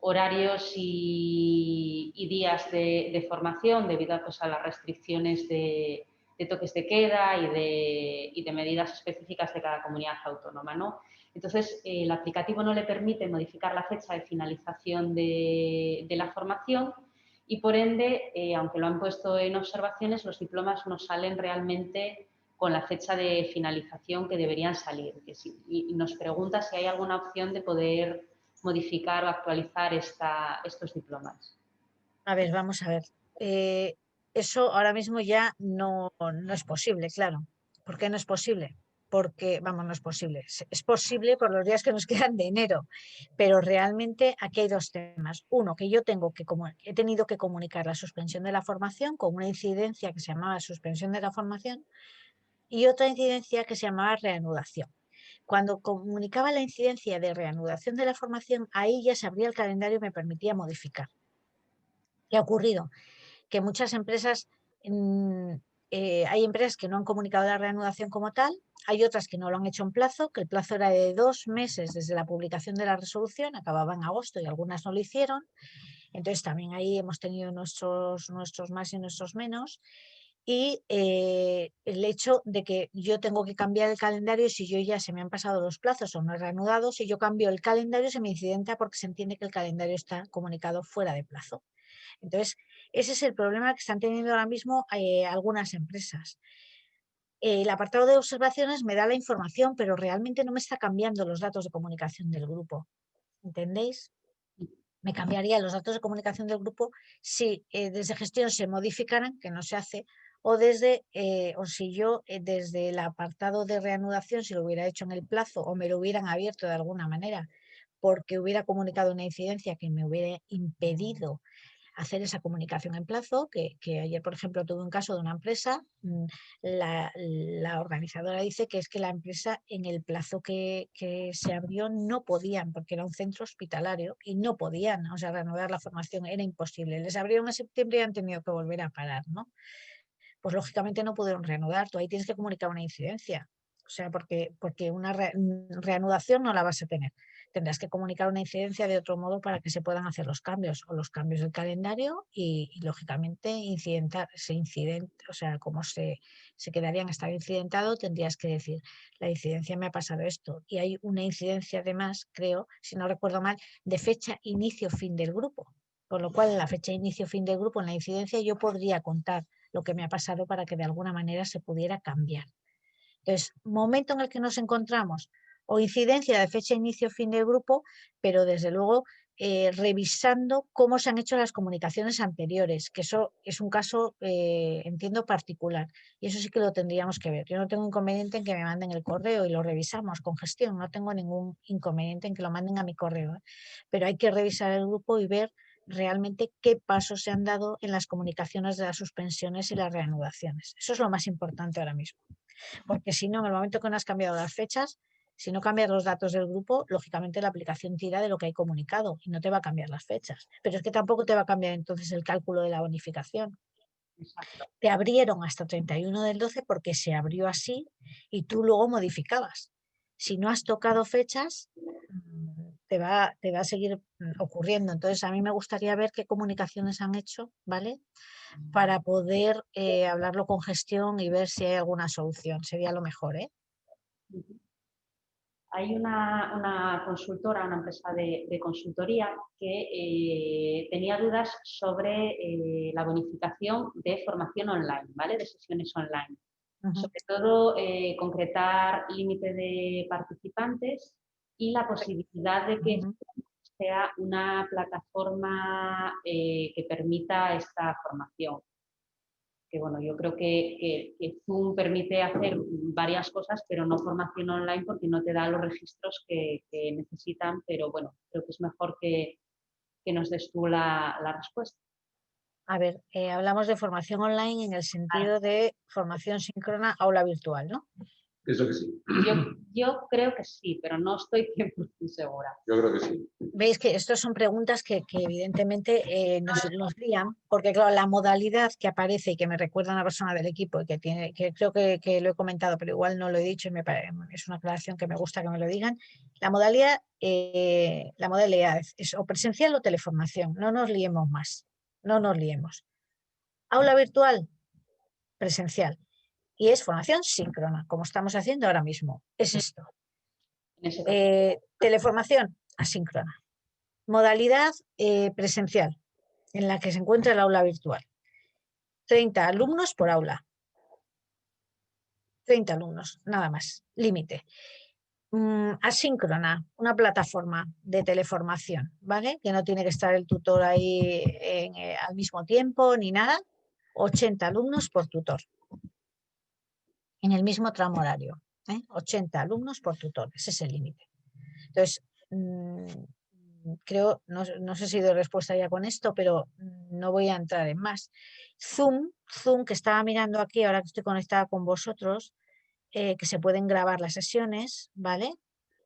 horarios y días de formación debido pues, a las restricciones de toques de queda y de medidas específicas de cada comunidad autónoma, ¿no? Entonces, el aplicativo no le permite modificar la fecha de finalización de la formación y, por ende, aunque lo han puesto en observaciones, los diplomas no salen realmente con la fecha de finalización que deberían salir. Y nos pregunta si hay alguna opción de poder modificar o actualizar estos diplomas. A ver, vamos a ver. Eso ahora mismo ya no es posible, claro. ¿Por qué no es posible? Porque, vamos, no es posible. Es posible por los días que nos quedan de enero, pero realmente aquí hay dos temas. Uno, que yo he tenido que comunicar la suspensión de la formación con una incidencia que se llamaba suspensión de la formación y otra incidencia que se llamaba reanudación. Cuando comunicaba la incidencia de reanudación de la formación, ahí ya se abría el calendario y me permitía modificar. ¿Qué ha ocurrido? Que muchas empresas, hay empresas que no han comunicado la reanudación como tal, hay otras que no lo han hecho en plazo, que el plazo era de 2 meses desde la publicación de la resolución, acababa en agosto y algunas no lo hicieron. Entonces también ahí hemos tenido nuestros más y nuestros menos. Y el hecho de que yo tengo que cambiar el calendario si yo ya se me han pasado los plazos o no he reanudado, si yo cambio el calendario se me incidenta porque se entiende que el calendario está comunicado fuera de plazo. Entonces, ese es el problema que están teniendo ahora mismo algunas empresas. El apartado de observaciones me da la información, pero realmente no me está cambiando los datos de comunicación del grupo. ¿Entendéis? Me cambiaría los datos de comunicación del grupo si desde gestión se modificaran, que no se hace, o si yo desde el apartado de reanudación, si lo hubiera hecho en el plazo o me lo hubieran abierto de alguna manera, porque hubiera comunicado una incidencia que me hubiera impedido hacer esa comunicación en plazo, que ayer, por ejemplo, tuve un caso de una empresa, la organizadora dice que es que la empresa en el plazo que se abrió no podían, porque era un centro hospitalario y no podían, o sea, reanudar la formación era imposible. Les abrieron en septiembre y han tenido que volver a parar, ¿no? Pues lógicamente no pudieron reanudar, tú ahí tienes que comunicar una incidencia. O sea, porque una reanudación no la vas a tener. Tendrás que comunicar una incidencia de otro modo para que se puedan hacer los cambios o los cambios del calendario y lógicamente o sea, como se quedaría en estado incidentado, tendrías que decir, la incidencia me ha pasado esto. Y hay una incidencia además, creo, si no recuerdo mal, de fecha inicio-fin del grupo. Con lo cual, en la fecha inicio-fin del grupo, en la incidencia, yo podría contar lo que me ha pasado para que de alguna manera se pudiera cambiar. Entonces, momento en el que nos encontramos o incidencia de fecha inicio-fin del grupo, pero desde luego revisando cómo se han hecho las comunicaciones anteriores, que eso es un caso, entiendo, particular. Y eso sí que lo tendríamos que ver. Yo no tengo inconveniente en que me manden el correo y lo revisamos con gestión. No tengo ningún inconveniente en que lo manden a mi correo. Pero hay que revisar el grupo y ver realmente qué pasos se han dado en las comunicaciones de las suspensiones y las reanudaciones. Eso es lo más importante ahora mismo. Porque si no, en el momento que no has cambiado las fechas, si no cambias los datos del grupo, lógicamente la aplicación tira de lo que hay comunicado y no te va a cambiar las fechas. Pero es que tampoco te va a cambiar entonces el cálculo de la bonificación. Exacto. Te abrieron hasta 31 del 12 porque se abrió así y tú luego modificabas. Si no has tocado fechas, te va a seguir ocurriendo. Entonces, a mí me gustaría ver qué comunicaciones han hecho, ¿vale? Para poder hablarlo con gestión y ver si hay alguna solución. Sería lo mejor, ¿eh? Hay una consultora, una empresa de consultoría que tenía dudas sobre la bonificación de formación online, ¿vale? De sesiones online. Sobre todo concretar límite de participantes y la posibilidad de que sea una plataforma que permita esta formación. Que bueno, yo creo que Zoom permite hacer varias cosas, pero no formación online porque no te da los registros que necesitan, pero bueno, creo que es mejor que nos des tú la respuesta. A ver, hablamos de formación online en el sentido de formación síncrona aula virtual, ¿no? Eso que sí. Yo creo que sí, pero no estoy 100% segura. Yo creo que sí. Veis que estas son preguntas que evidentemente nos lían, porque claro, la modalidad que aparece y que me recuerda a una persona del equipo y que creo que lo he comentado, pero igual no lo he dicho y es una aclaración que me gusta que me lo digan. La modalidad es o presencial o teleformación, no nos liemos más, no nos liemos. Aula virtual, presencial. Y es formación síncrona, como estamos haciendo ahora mismo. Es esto. En ese caso. Teleformación asíncrona. Modalidad presencial, en la que se encuentra el aula virtual. 30 alumnos por aula. 30 alumnos, nada más. Límite. Asíncrona, una plataforma de teleformación, ¿vale? Que no tiene que estar el tutor ahí al mismo tiempo ni nada. 80 alumnos por tutor. En el mismo tramo horario. 80 alumnos por tutor, ese es el límite. Entonces, creo, no sé si doy respuesta ya con esto, pero no voy a entrar en más. Zoom, que estaba mirando aquí, ahora que estoy conectada con vosotros, que se pueden grabar las sesiones, ¿vale?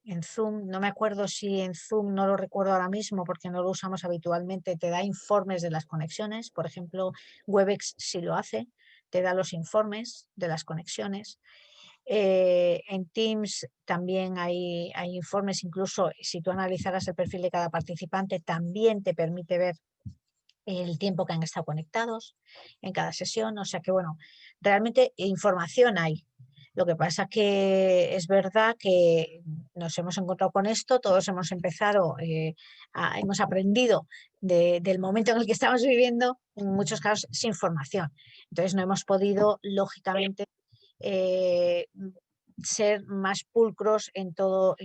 En Zoom, no me acuerdo si en Zoom, no lo recuerdo ahora mismo porque no lo usamos habitualmente, te da informes de las conexiones, por ejemplo, Webex sí lo hace, te da los informes de las conexiones. En Teams también hay informes, incluso si tú analizaras el perfil de cada participante, también te permite ver el tiempo que han estado conectados en cada sesión. O sea que, bueno, realmente información hay. Lo que pasa que es verdad que nos hemos encontrado con esto, todos hemos empezado, hemos aprendido del momento en el que estamos viviendo, en muchos casos sin formación. Entonces no hemos podido, lógicamente, ser más pulcros en todo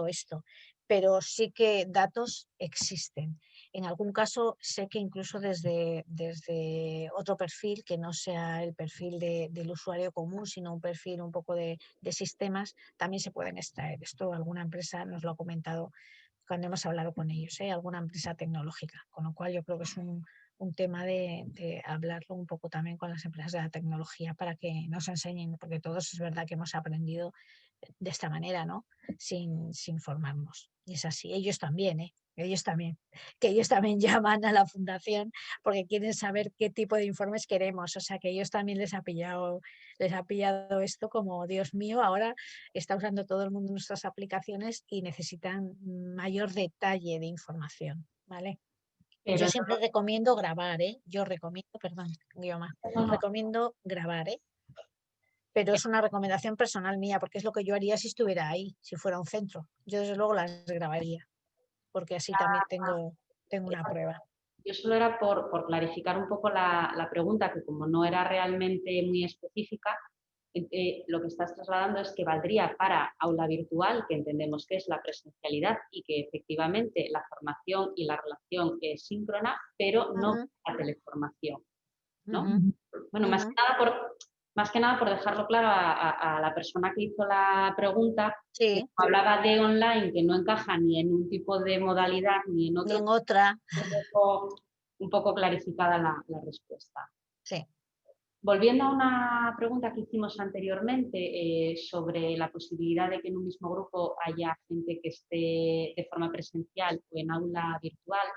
esto, pero sí que datos existen. En algún caso sé que incluso desde otro perfil que no sea el perfil del usuario común, sino un perfil un poco de sistemas, también se pueden extraer. Esto alguna empresa nos lo ha comentado cuando hemos hablado con ellos, alguna empresa tecnológica, con lo cual yo creo que es un tema de hablarlo un poco también con las empresas de la tecnología para que nos enseñen, porque todos es verdad que hemos aprendido de esta manera, ¿no? Sin formarnos. Y es así, ellos también, ellos también, que ellos también llaman a la fundación porque quieren saber qué tipo de informes queremos, o sea que ellos también les ha pillado esto como, Dios mío, ahora está usando todo el mundo nuestras aplicaciones y necesitan mayor detalle de información, ¿vale? Pero Yo siempre recomiendo grabar, yo recomiendo, perdón, Guioma, no, recomiendo grabar, pero es una recomendación personal mía, porque es lo que yo haría si estuviera ahí, si fuera un centro. Yo desde luego las grabaría, porque así también tengo una prueba. yo solo era por clarificar un poco la pregunta, que como no era realmente muy específica, lo que estás trasladando es que valdría para aula virtual, que entendemos que es la presencialidad y que efectivamente la formación y la relación es síncrona, pero no la teleformación, ¿no? Bueno, más que nada por dejarlo claro a la persona que hizo la pregunta, que Sí, hablaba de online, que no encaja ni en un tipo de modalidad ni en ni otro, en otra. un poco clarificada la respuesta. Sí. Volviendo a una pregunta que hicimos anteriormente sobre la posibilidad de que en un mismo grupo haya gente que esté de forma presencial o en aula virtual,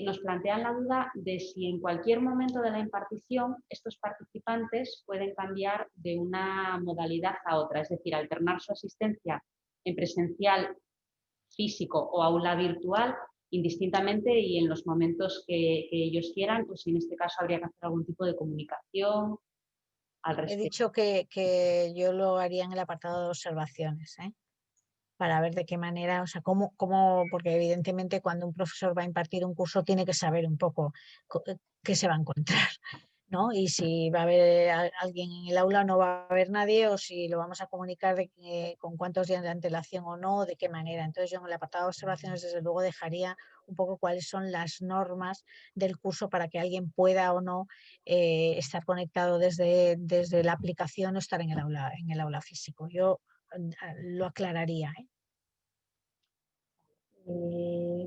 nos plantean la duda de si en cualquier momento de la impartición estos participantes pueden cambiar de una modalidad a otra, es decir, alternar su asistencia en presencial físico o aula virtual indistintamente y en los momentos que ellos quieran, pues en este caso habría que hacer algún tipo de comunicación al He respecto. dicho que yo lo haría en el apartado de observaciones, ¿eh? Para ver de qué manera, o sea, porque evidentemente cuando un profesor va a impartir un curso tiene que saber un poco qué se va a encontrar, ¿no? Y si va a haber alguien en el aula o no va a haber nadie, o si lo vamos a comunicar con cuántos días de antelación o no, de qué manera. Entonces yo en el apartado de observaciones desde luego dejaría un poco cuáles son las normas del curso para que alguien pueda o no estar conectado desde la aplicación o estar en el aula físico. Yo lo aclararía, ¿eh?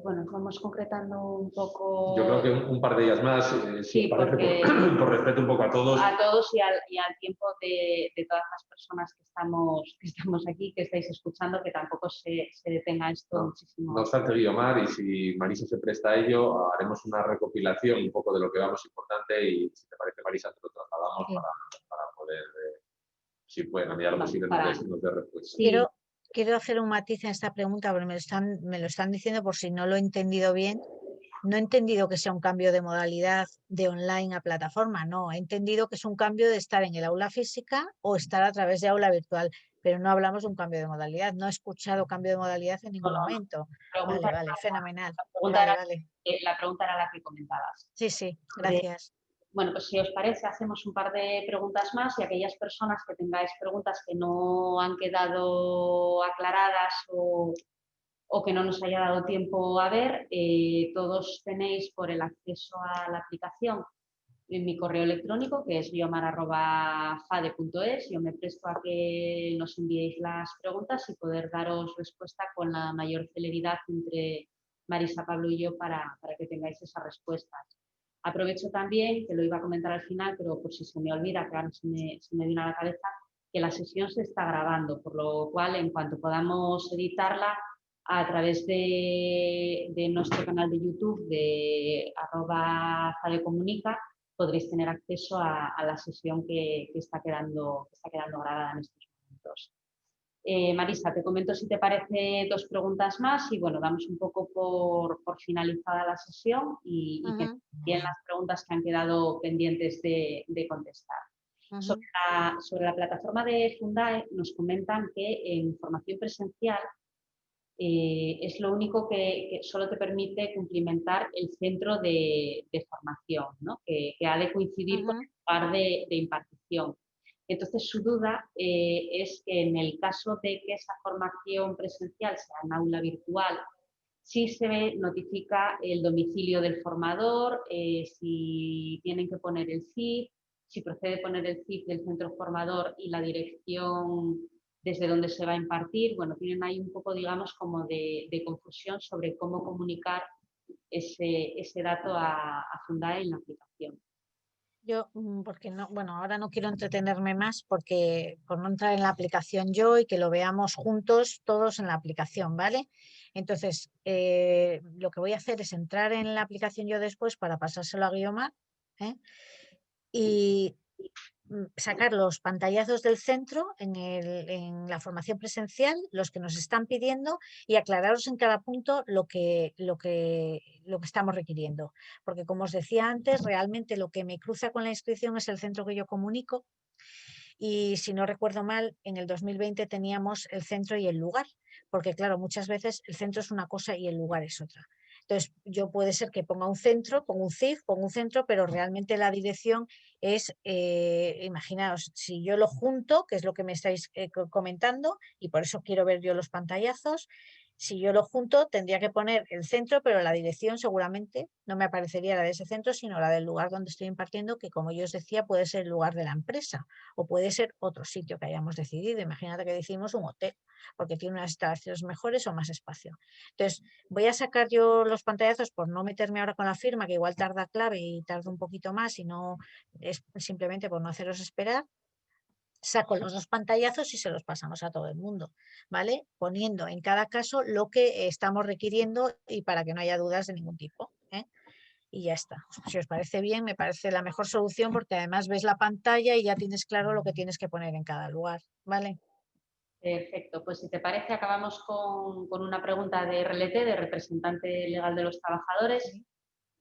Bueno, vamos concretando un poco. Yo creo que un par de días más, si Sí, os parece, porque por respeto un poco a todos. A todos y al tiempo de todas las personas que estamos aquí, que estáis escuchando, que tampoco se detenga esto muchísimo. No obstante, Guiomar, y si Marisa se presta a ello, haremos una recopilación un poco de lo que vamos importante y, si te parece, Marisa, te lo trasladamos Sí. para poder, si puede, a medida de lo posible, nos dé respuesta. Sí. Quiero hacer un matiz en esta pregunta, porque me lo están diciendo por si no lo he entendido bien. No he entendido que sea un cambio de modalidad de online a plataforma, no. He entendido que es un cambio de estar en el aula física o estar a través de aula virtual, pero no hablamos de un cambio de modalidad. No he escuchado cambio de modalidad en ningún momento. Vale, fenomenal. La pregunta era la que comentabas. Sí, gracias. Bueno, pues si os parece, hacemos un par de preguntas más y aquellas personas que tengáis preguntas que no han quedado aclaradas o que no nos haya dado tiempo a ver, todos tenéis por el acceso a la aplicación en mi correo electrónico, que es guiomar@fade.es. Yo me presto a que nos enviéis las preguntas y poder daros respuesta con la mayor celeridad entre Marisa, Pablo y yo para que tengáis esas respuestas. Aprovecho también, que lo iba a comentar al final, pero por si se me olvida, que ahora se me viene a la cabeza, que la sesión se está grabando, por lo cual en cuanto podamos editarla a través de nuestro canal de YouTube de @fadecomunica, podréis tener acceso a la sesión que está quedando grabada en estos momentos. Marisa, te comento si te parece 2 preguntas más y bueno, damos un poco por finalizada la sesión y que bien las preguntas que han quedado pendientes de contestar. Sobre la plataforma de Fundae nos comentan que en formación presencial es lo único que solo te permite cumplimentar el centro de formación, ¿no? que ha de coincidir con el lugar de impartición. Entonces, su duda es que en el caso de que esa formación presencial sea en aula virtual, sí se notifica el domicilio del formador, si tienen que poner el CIF, si procede poner el CIF del centro formador y la dirección desde donde se va a impartir. Bueno, tienen ahí un poco, digamos, como de confusión sobre cómo comunicar ese dato a Fundae en la aplicación. Yo, porque no, bueno, ahora no quiero entretenerme más porque por no entrar en la aplicación yo y que lo veamos juntos todos en la aplicación, ¿vale? Entonces, lo que voy a hacer es entrar en la aplicación yo después para pasárselo a Guiomar, ¿eh? Y sacar los pantallazos del centro en la formación presencial, los que nos están pidiendo, y aclararos en cada punto lo que estamos requiriendo. Porque como os decía antes, realmente lo que me cruza con la inscripción es el centro que yo comunico. Y si no recuerdo mal, en el 2020 teníamos el centro y el lugar, porque claro, muchas veces el centro es una cosa y el lugar es otra. Entonces, yo puede ser que ponga un centro, ponga un CIF, ponga un centro, pero realmente la dirección es, imaginaos, si yo lo junto, que es lo que me estáis comentando, y por eso quiero ver yo los pantallazos, si yo lo junto tendría que poner el centro, pero la dirección seguramente no me aparecería la de ese centro, sino la del lugar donde estoy impartiendo, que como yo os decía puede ser el lugar de la empresa o puede ser otro sitio que hayamos decidido. Imagínate que decimos un hotel, porque tiene unas instalaciones mejores o más espacio. Entonces, voy a sacar yo los pantallazos por no meterme ahora con la firma, que igual tarda clave y tarda un poquito más y no es simplemente por no haceros esperar. Saco los dos pantallazos y se los pasamos a todo el mundo, ¿vale? Poniendo en cada caso lo que estamos requiriendo y para que no haya dudas de ningún tipo, ¿eh? Y ya está. Si os parece bien, me parece la mejor solución porque además ves la pantalla y ya tienes claro lo que tienes que poner en cada lugar, ¿vale? Perfecto, pues si te parece acabamos con una pregunta de RLT, de representante legal de los trabajadores, Sí.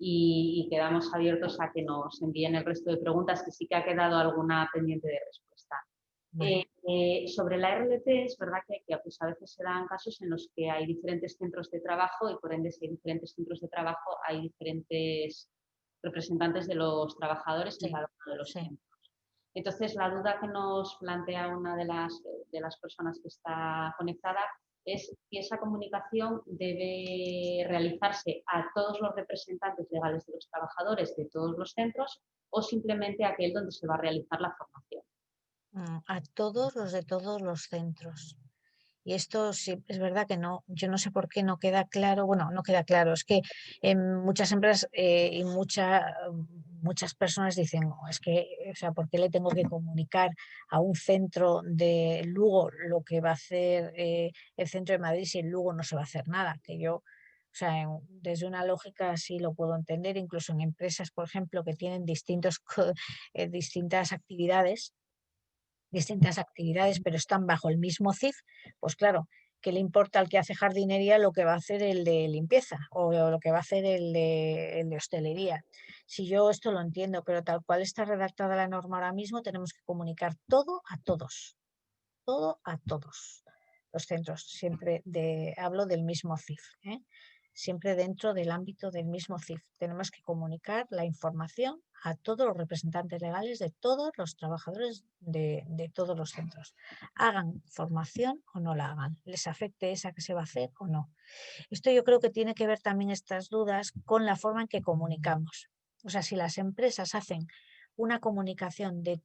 y quedamos abiertos a que nos envíen el resto de preguntas, que sí que ha quedado alguna pendiente de respuesta. Vale. Sobre la RLT, es verdad que pues, a veces se dan casos en los que hay diferentes centros de trabajo y por ende si hay diferentes centros de trabajo hay diferentes representantes de los trabajadores en Sí, cada uno de los sí. centros. Entonces, la duda que nos plantea una de las personas que está conectada es si esa comunicación debe realizarse a todos los representantes legales de los trabajadores de todos los centros o simplemente a aquel donde se va a realizar la formación. A todos los de todos los centros. Y esto sí, es verdad que no, yo no sé por qué no queda claro, bueno, no queda claro, es que en muchas empresas y muchas personas dicen, "Oh, es que, o sea, ¿por qué le tengo que comunicar a un centro de Lugo lo que va a hacer el centro de Madrid si en Lugo no se va a hacer nada?" Que yo, o sea, desde una lógica sí lo puedo entender, incluso en empresas, por ejemplo, que tienen distintas actividades, pero están bajo el mismo CIF, pues claro, ¿qué le importa al que hace jardinería lo que va a hacer el de limpieza o lo que va a hacer el de hostelería? Si yo esto lo entiendo, pero tal cual está redactada la norma ahora mismo, tenemos que comunicar todo a todos los centros, siempre hablo del mismo CIF, ¿eh? Siempre dentro del ámbito del mismo CIF. Tenemos que comunicar la información a todos los representantes legales de todos los trabajadores de todos los centros. Hagan formación o no la hagan, les afecte esa que se va a hacer o no. Esto yo creo que tiene que ver también estas dudas con la forma en que comunicamos. O sea, si las empresas hacen una comunicación de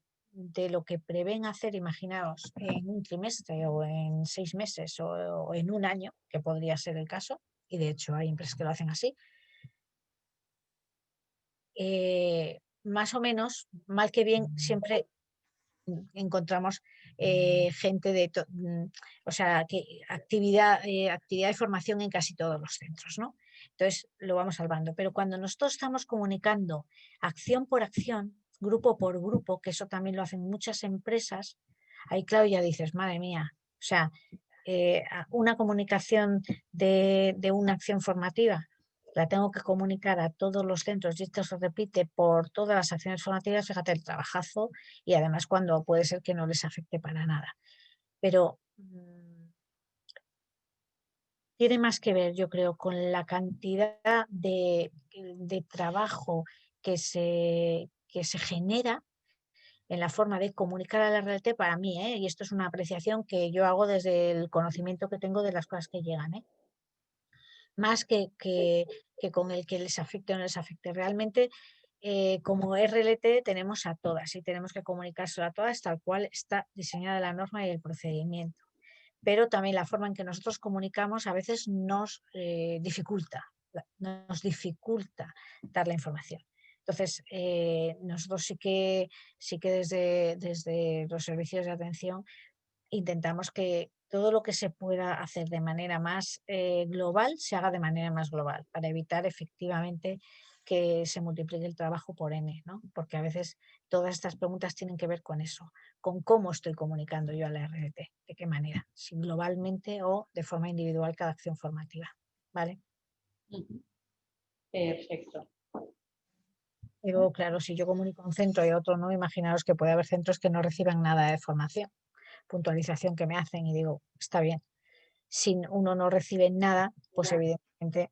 lo que prevén hacer, imaginaos, en un trimestre o en 6 meses o en un año, que podría ser el caso, y de hecho hay empresas que lo hacen así, más o menos, mal que bien, siempre encontramos gente o sea, actividad de formación en casi todos los centros, ¿no? Entonces lo vamos salvando. Pero cuando nosotros estamos comunicando acción por acción, grupo por grupo, que eso también lo hacen muchas empresas, ahí claro ya dices, madre mía, o sea, una comunicación de una acción formativa la tengo que comunicar a todos los centros y esto se repite por todas las acciones formativas, fíjate el trabajazo y además cuando puede ser que no les afecte para nada. Pero tiene más que ver, yo creo, con la cantidad de trabajo que se genera en la forma de comunicar a la RLT para mí, ¿eh? Y esto es una apreciación que yo hago desde el conocimiento que tengo de las cosas que llegan, ¿eh? Más que con el que les afecte o no les afecte. Realmente, como RLT tenemos a todas y tenemos que comunicárselo a todas tal cual está diseñada la norma y el procedimiento. Pero también la forma en que nosotros comunicamos a veces nos dificulta dar la información. Entonces, nosotros sí que desde los servicios de atención intentamos que todo lo que se pueda hacer de manera más global se haga de manera más global para evitar efectivamente que se multiplique el trabajo por N, ¿no? Porque a veces todas estas preguntas tienen que ver con eso, con cómo estoy comunicando yo a la RDT, de qué manera, si globalmente o de forma individual cada acción formativa, ¿vale? Perfecto. Pero claro, si yo comunico a un centro y a otro no, imaginaos que puede haber centros que no reciban nada de formación, puntualización que me hacen y digo, está bien. Si uno no recibe nada, pues evidentemente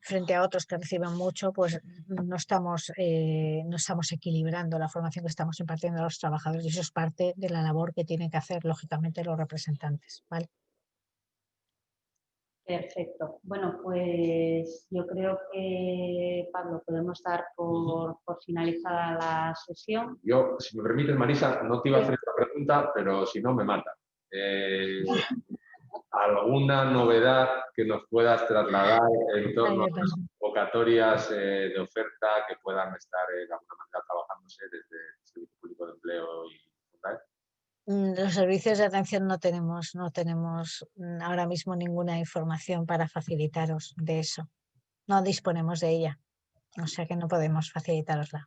frente a otros que reciben mucho, pues no estamos equilibrando la formación que estamos impartiendo a los trabajadores, y eso es parte de la labor que tienen que hacer, lógicamente, los representantes, ¿vale? Perfecto. Bueno, pues yo creo que, Pablo, podemos dar por finalizada la sesión. Yo, si me permites, Marisa, no te iba a Sí. hacer esta pregunta, pero si no, me mata. ¿Alguna novedad que nos puedas trasladar en torno a las convocatorias de oferta que puedan estar de alguna manera trabajándose desde el Servicio Público de Empleo y tal? Los servicios de atención no tenemos ahora mismo ninguna información para facilitaros de eso. No disponemos de ella, o sea que no podemos facilitarosla.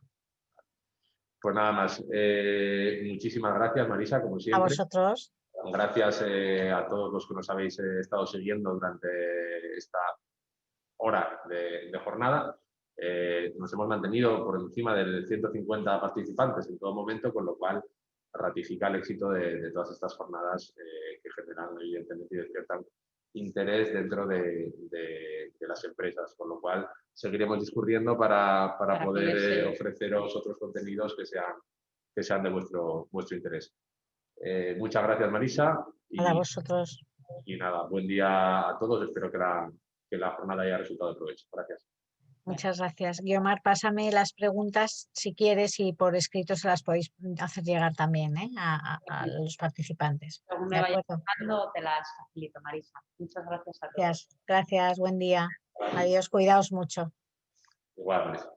Pues nada más. Muchísimas gracias, Marisa, como A siempre. vosotros. Gracias a todos los que nos habéis estado siguiendo durante esta hora de jornada. Nos hemos mantenido por encima de 150 participantes en todo momento, con lo cual ratifica el éxito de todas estas jornadas que generan, evidentemente, y despiertan interés dentro de las empresas, con lo cual seguiremos discurriendo para poder ofreceros otros contenidos que sean de vuestro interés. Muchas gracias, Marisa. A vosotros. Y nada, buen día a todos. Espero que la jornada haya resultado de provecho. Gracias. Muchas gracias. Guiomar, pásame las preguntas si quieres, y por escrito se las podéis hacer llegar también a los participantes. Según ¿De me vaya acuerdo? llamando, te las facilito, Marisa. Muchas gracias a todos. Gracias, buen día. Adiós, cuidaos mucho. Igual, Marisa.